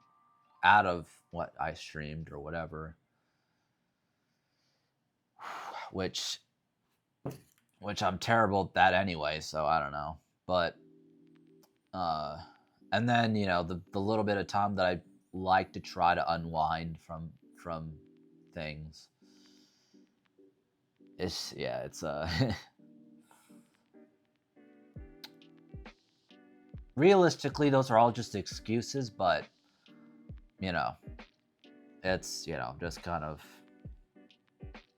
out of what I streamed or whatever, which I'm terrible at that anyway, so I don't know. But and then the little bit of time that I like to try to unwind from things, it's realistically those are all just excuses, but it's just kind of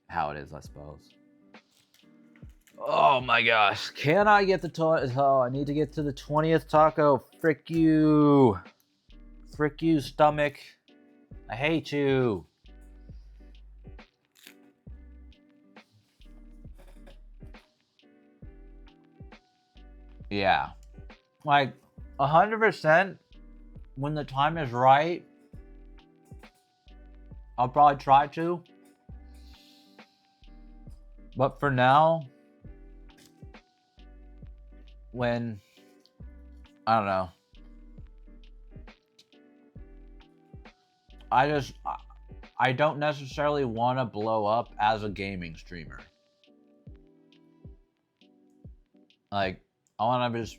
how it is, I suppose. Oh my gosh, can I get I need to get to the 20th taco. Frick you stomach, I hate you. Yeah, like 100%, when the time is right, I'll probably try to. But for now, when I don't know, I don't necessarily want to blow up as a gaming streamer. Like, I want to just,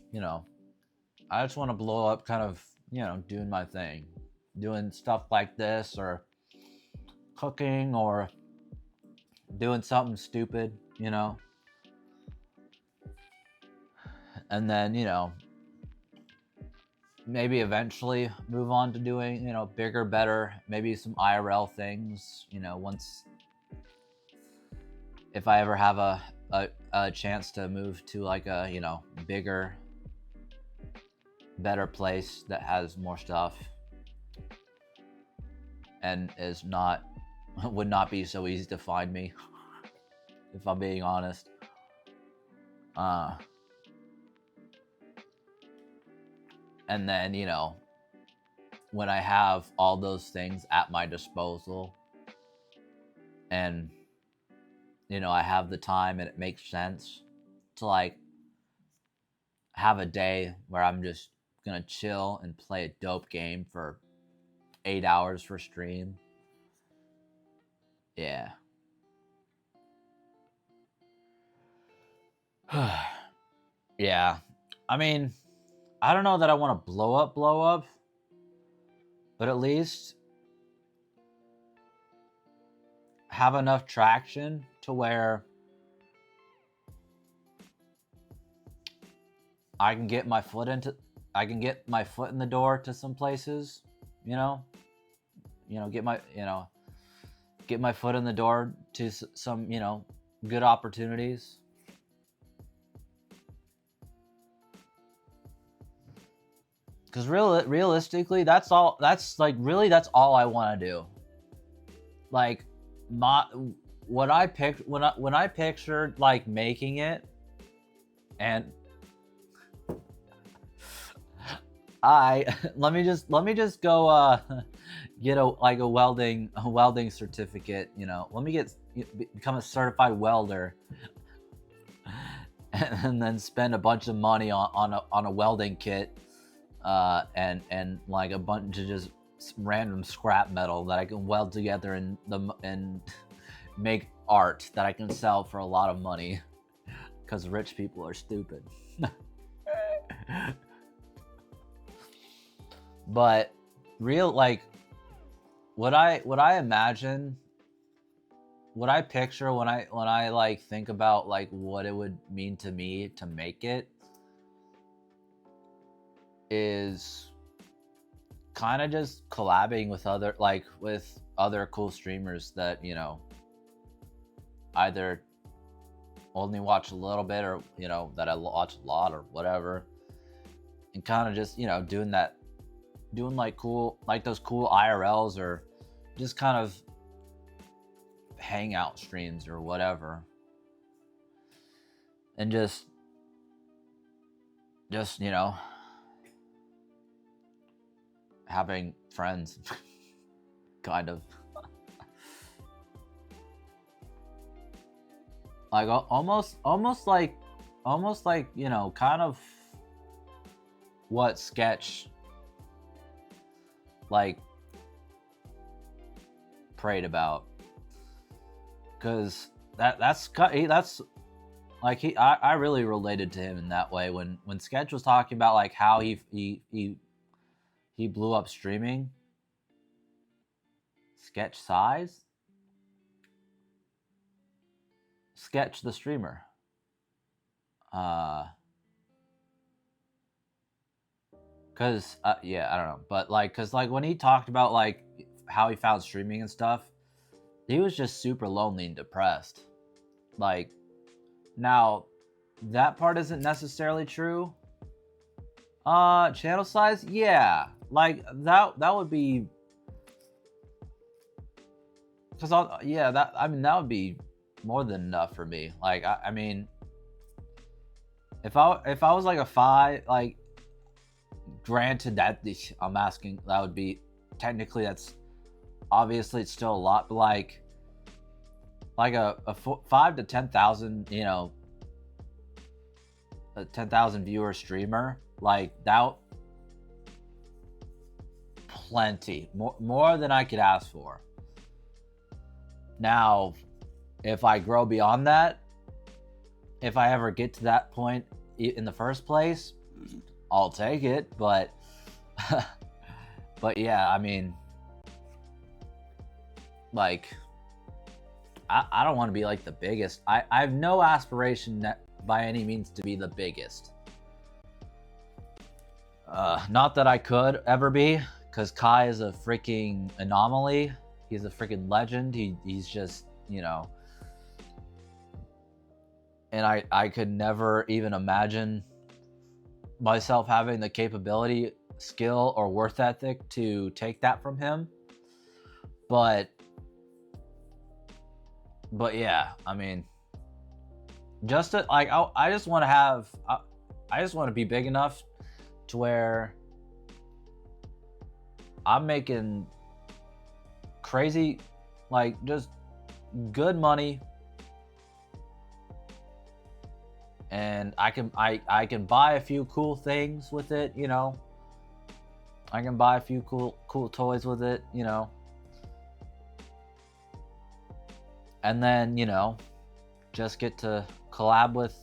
I just want to blow up kind of, doing my thing. Doing stuff like this, or cooking, or doing something stupid, And then, maybe eventually move on to doing, bigger, better, maybe some IRL things, once, if I ever have a chance to move to like a, bigger, better place that has more stuff and would not be so easy to find me, if I'm being honest. And then, when I have all those things at my disposal, and I have the time and it makes sense to like have a day where I'm just gonna chill and play a dope game for 8 hours for stream. Yeah. Yeah. I mean, I don't know that I want to blow up, but at least have enough traction to where I can get my foot in the door to some places, get my foot in the door to some, good opportunities. Because realistically, that's all I want to do. Like, when I pictured like making it, and let me just go get a welding certificate, let me become a certified welder, and then spend a bunch of money on a welding kit, and like a bunch of just random scrap metal that I can weld together and make art that I can sell for a lot of money, because rich people are stupid. But what I imagine, what I picture when I like think about like what it would mean to me to make it, is kind of just collabing with other cool streamers that either only watch a little bit, or that I watch a lot, or whatever, and kind of just doing those cool IRLs, or just kind of hangout streams or whatever, and just having friends, kind of. Like almost like you know, kind of what Sketch like prayed about, because that's like I really related to him in that way when Sketch was talking about like how he blew up streaming. Sketch size? Sketch the streamer. Cause yeah, I don't know, but like, cause like when he talked about like how he found streaming and stuff, he was just super lonely and depressed. Like, now that part isn't necessarily true. Channel size, yeah, like that would be, cause yeah, that, I mean, that would be more than enough for me. Like, I mean, if I was like a 5, like, granted that I'm asking, that would be technically, that's obviously it's still a lot, but like a 5 to 10,000, you know, a 10,000 viewer streamer, like that, plenty more than I could ask for. Now, if I grow beyond that, if I ever get to that point in the first place, I'll take it, but but yeah, I mean, like, I don't want to be like the biggest. I have no aspiration by any means to be the biggest. Not that I could ever be, because Kai is a freaking anomaly. He's a freaking legend. He's just, you know, and I could never even imagine myself having the capability, skill, or worth ethic to take that from him. But yeah, I mean, just to, like, I just want to have, I just want to be big enough to where I'm making crazy, like, just good money, and I can buy a few cool things with it, you know. I can buy a few cool toys with it, you know. And then, you know, just get to collab with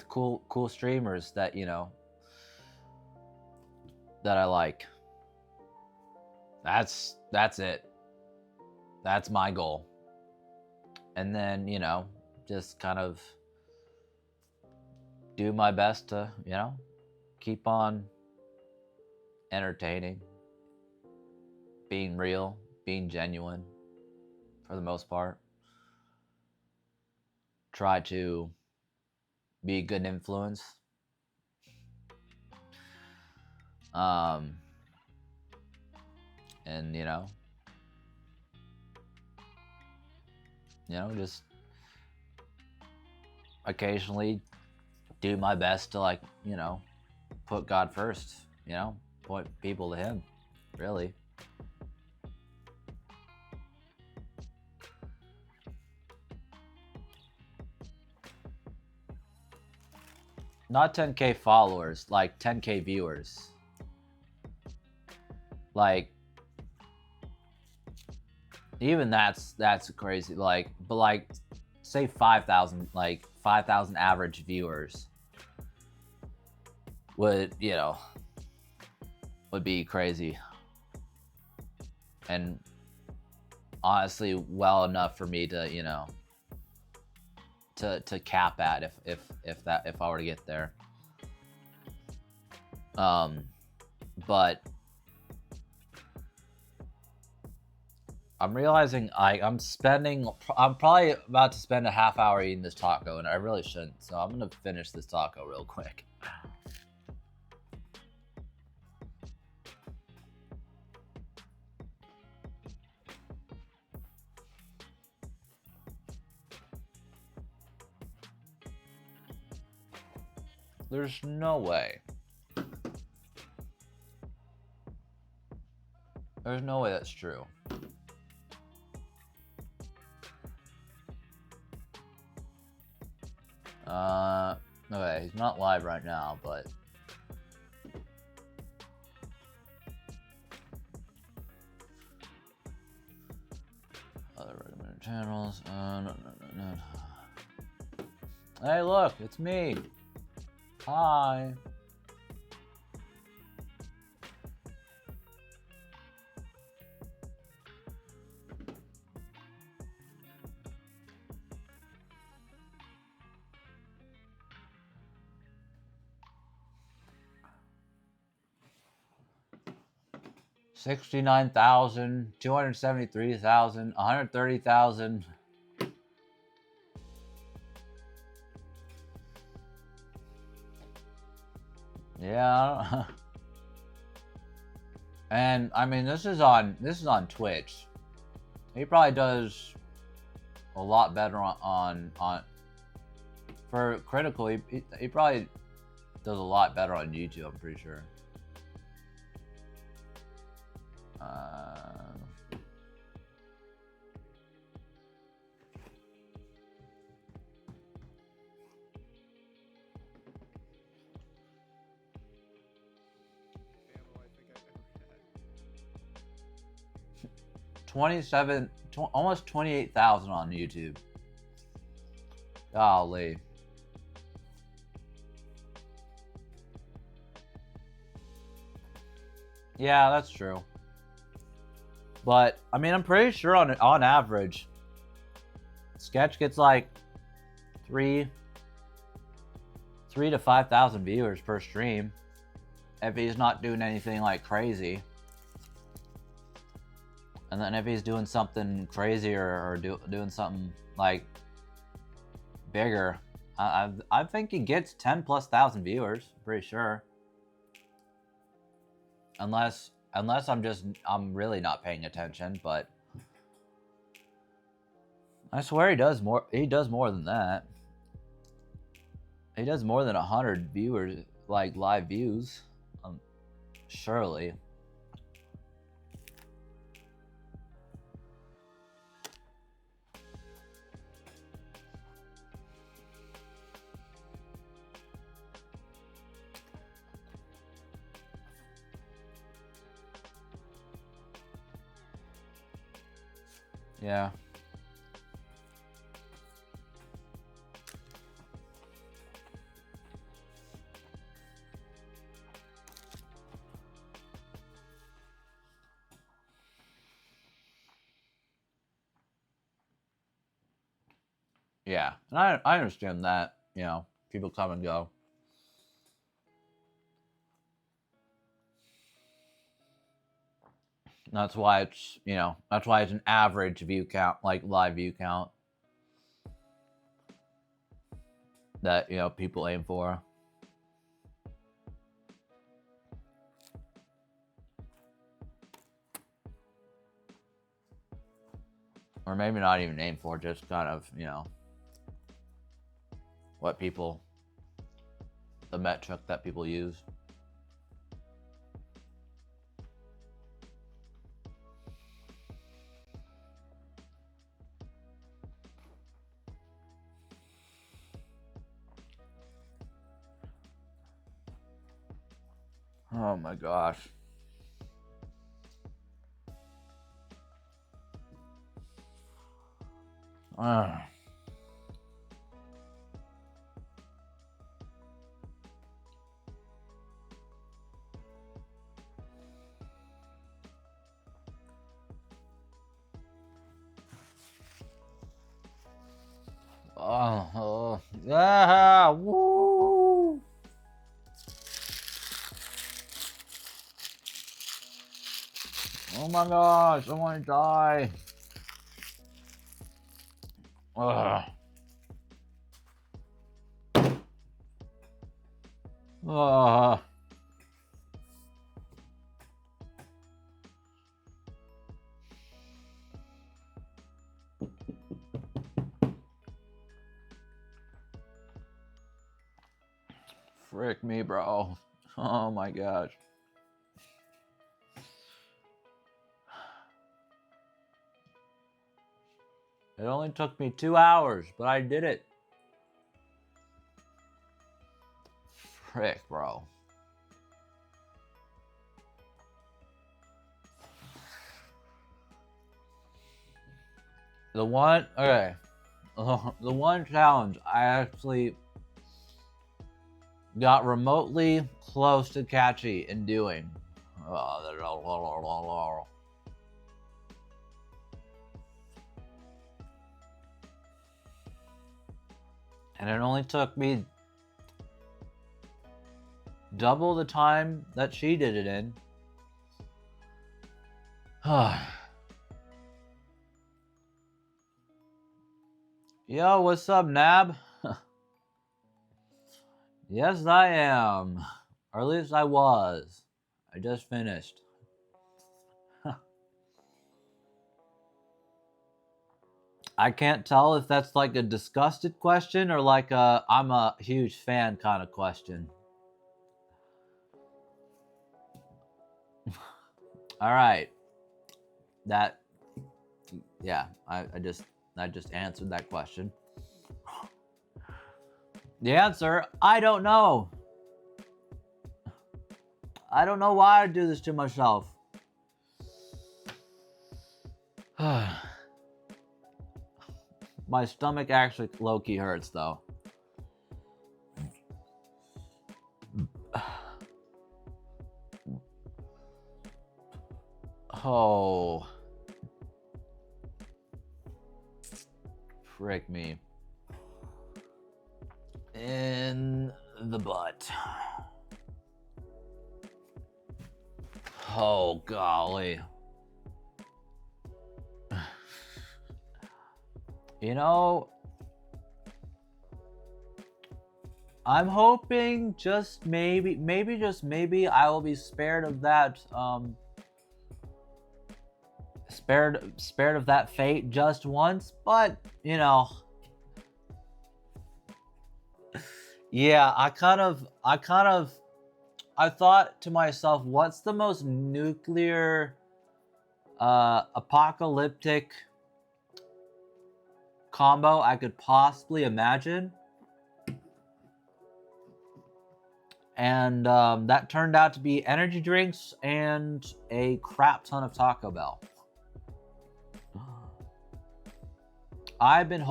cool streamers that, you know, that I like. That's it. That's my goal. And then, you know, just kind of do my best to, you know, keep on entertaining, being real, being genuine for the most part. Try to be a good influence. And you know, just occasionally do my best to, like, you know, put God first, you know, point people to him, really. Not 10K followers, like 10K viewers. Like, even that's crazy. Like, but like, say 5,000, like 5,000 average viewers would, you know, would be crazy. And honestly, well enough for me to, you know, to cap at if I were to get there. But I'm realizing I'm probably about to spend a half hour eating this taco, and I really shouldn't. So I'm gonna finish this taco real quick. There's no way. There's no way that's true. Okay, he's not live right now, but other recommended channels. No. Hey, look, it's me. Hi. $69,000, $273,000, $130,000. Yeah. And I mean, this is on Twitch. He probably does a lot better on for critical. He probably does a lot better on YouTube. I'm pretty sure. Almost 28,000 on YouTube. Golly. Yeah, that's true. But I mean, I'm pretty sure on average, Sketch gets like 3 to 5,000 viewers per stream if he's not doing anything like crazy. And then if he's doing something crazy or doing something like bigger, I think he gets 10,000+ viewers. Pretty sure. Unless I'm really not paying attention, but I swear he does more. He does more than that. He does more than 100 viewers, like live views. Surely. Yeah. Yeah, and I understand that, you know, people come and go. That's why it's, you know, that's why it's an average view count, like live view count that, you know, people aim for. Or maybe not even aim for, just kind of, you know, what people, the metric that people use. Oh my gosh. Yeah, woo! Oh my gosh, I want to die. Ugh. Frick me, bro. Oh my gosh. It only took me 2 hours, but I did it. Frick, bro. The one challenge I actually got remotely close to Katchii in doing. And it only took me double the time that she did it in. Yo, what's up, Nab? Yes, I am. Or at least I was. I just finished. I can't tell if that's like a disgusted question or like a I'm a huge fan kind of question. All right. I just answered that question. The answer, I don't know. I don't know why I do this to myself. My stomach actually low-key hurts, though. Oh. Frick me. In the butt. Oh, golly. You know, I'm hoping just maybe I will be spared of that spared of that fate just once, but you know, yeah, I thought to myself, what's the most nuclear apocalyptic combo I could possibly imagine? And that turned out to be energy drinks and a crap ton of Taco Bell. I've been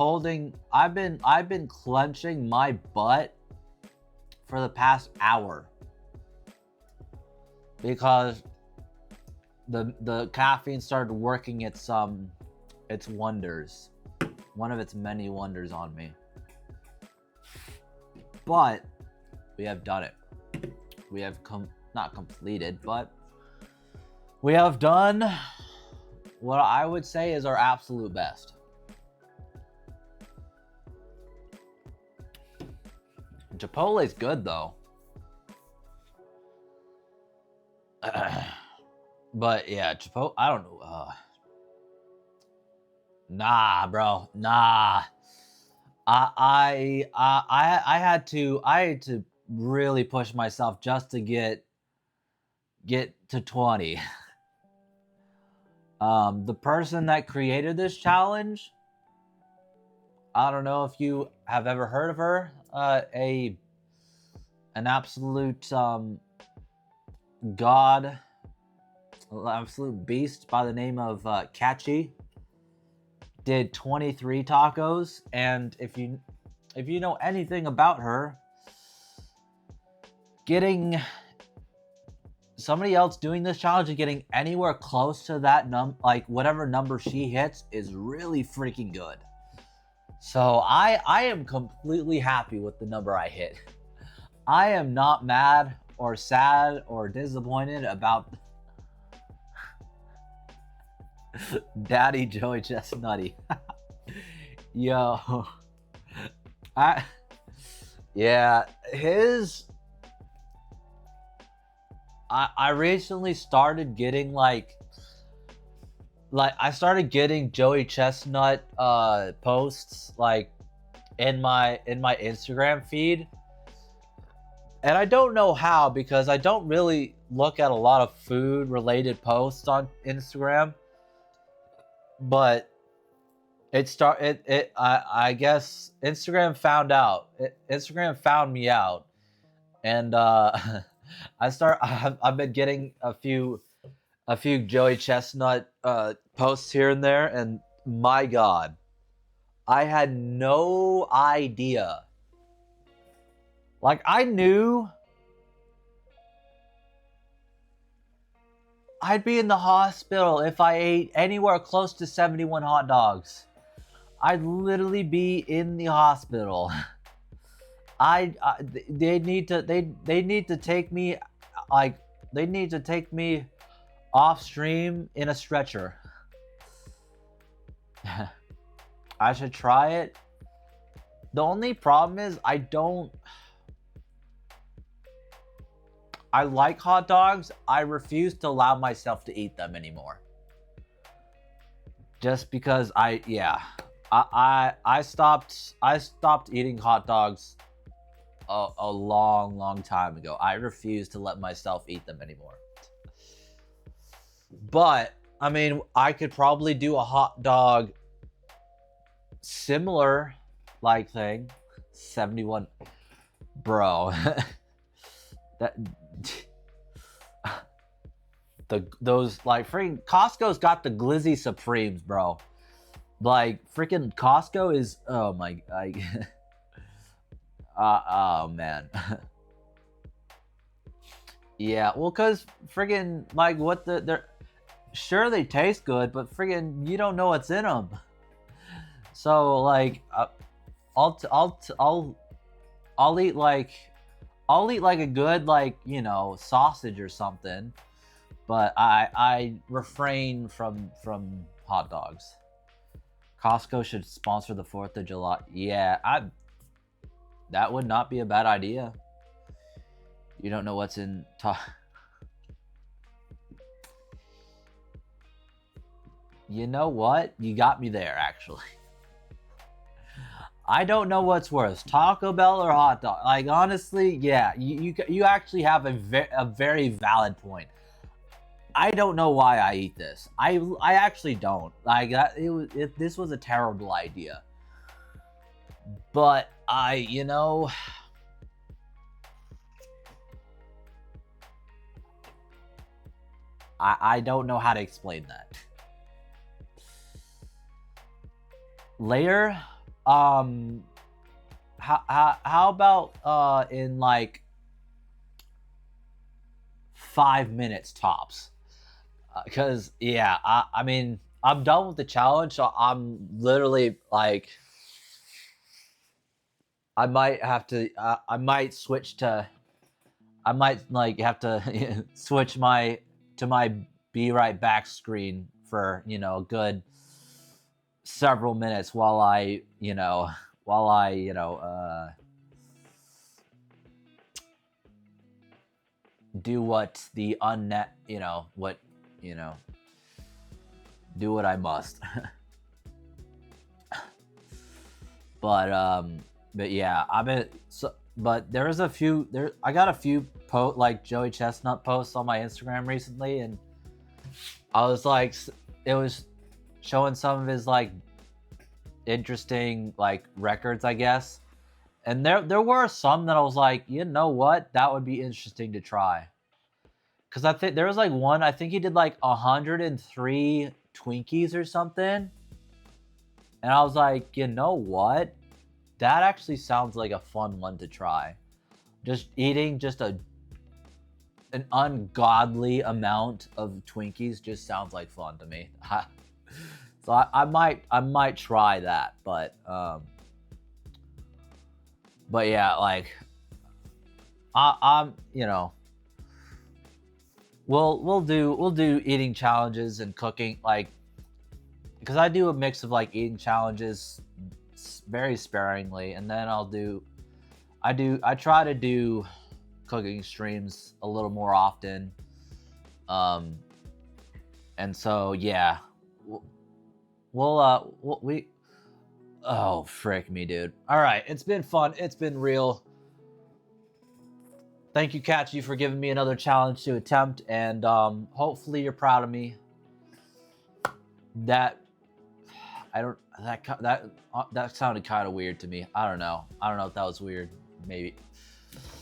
clenching my butt for the past hour because the caffeine started working its wonders, one of its many wonders on me. But we have done it. We have not completed, but we have done what I would say is our absolute best. Chipotle's good though. But yeah, Chipotle, I don't know. Nah, bro. Nah. I had to really push myself just to get to 20. The person that created this challenge, I don't know if you have ever heard of her. An absolute god, absolute beast by the name of Katchii, did 23 tacos, and if you know anything about her, getting somebody else doing this challenge and getting anywhere close to that like whatever number she hits is really freaking good. So I am completely happy with the number I hit. I am not mad or sad or disappointed about Daddy Joey Chestnutty. Yo. I recently started getting like I started getting Joey Chestnut posts like in my Instagram feed. And I don't know how, because I don't really look at a lot of food related posts on Instagram. But I guess Instagram found out. Instagram found me out, and I've been getting a few Joey Chestnut posts here and there, and my God, I had no idea. Like, I knew I'd be in the hospital if I ate anywhere close to 71 hot dogs. I'd literally be in the hospital. They need to take me, like, they need to take me off stream in a stretcher. I should try it. The only problem is I like hot dogs. I refuse to allow myself to eat them anymore. Just because I stopped eating hot dogs a long time ago. I refuse to let myself eat them anymore. But I mean, I could probably do a hot dog similar like thing. 71, bro. That those like freaking Costco's got the Glizzy Supremes, bro. Like freaking Costco is, oh my, like oh man. Yeah, well, cause friggin' like what they're sure they taste good, but friggin' you don't know what's in them. So like, I'll eat like a good, like, you know, sausage or something, but I refrain from hot dogs. Costco should sponsor the 4th of July. Yeah, that would not be a bad idea. You don't know what's in You know what? You got me there, actually. I don't know what's worse, Taco Bell or hot dog. Like, honestly, yeah, you actually have a very valid point. I don't know why I eat this. I actually don't. Like, this was a terrible idea. But you know, I don't know how to explain that. Later, how about in like 5 minutes tops? Because yeah, I mean, I'm done with the challenge, so I'm literally like, I might have to, I might switch to, I might like have to switch to my be right back screen for, you know, a good several minutes while I do what the unnet, do what I must. But yeah, but there's a few I got a few like Joey Chestnut posts on my Instagram recently, and I was like, it was showing some of his like interesting like records, I guess. And there were some that I was like, you know what, that would be interesting to try. Because I think there was like one, I think he did like 103 Twinkies or something. And I was like, you know what? That actually sounds like a fun one to try. Just eating just an ungodly amount of Twinkies just sounds like fun to me. So I might try that, but yeah, like I'm, you know, we'll do eating challenges and cooking, like, because I do a mix of like eating challenges very sparingly, and then I try to do cooking streams a little more often, and so yeah, we oh frick me, dude. All right, it's been fun, it's been real. Thank you, Katchii, for giving me another challenge to attempt, and hopefully you're proud of me. That I don't that sounded kind of weird to me. I don't know. I don't know if that was weird. Maybe.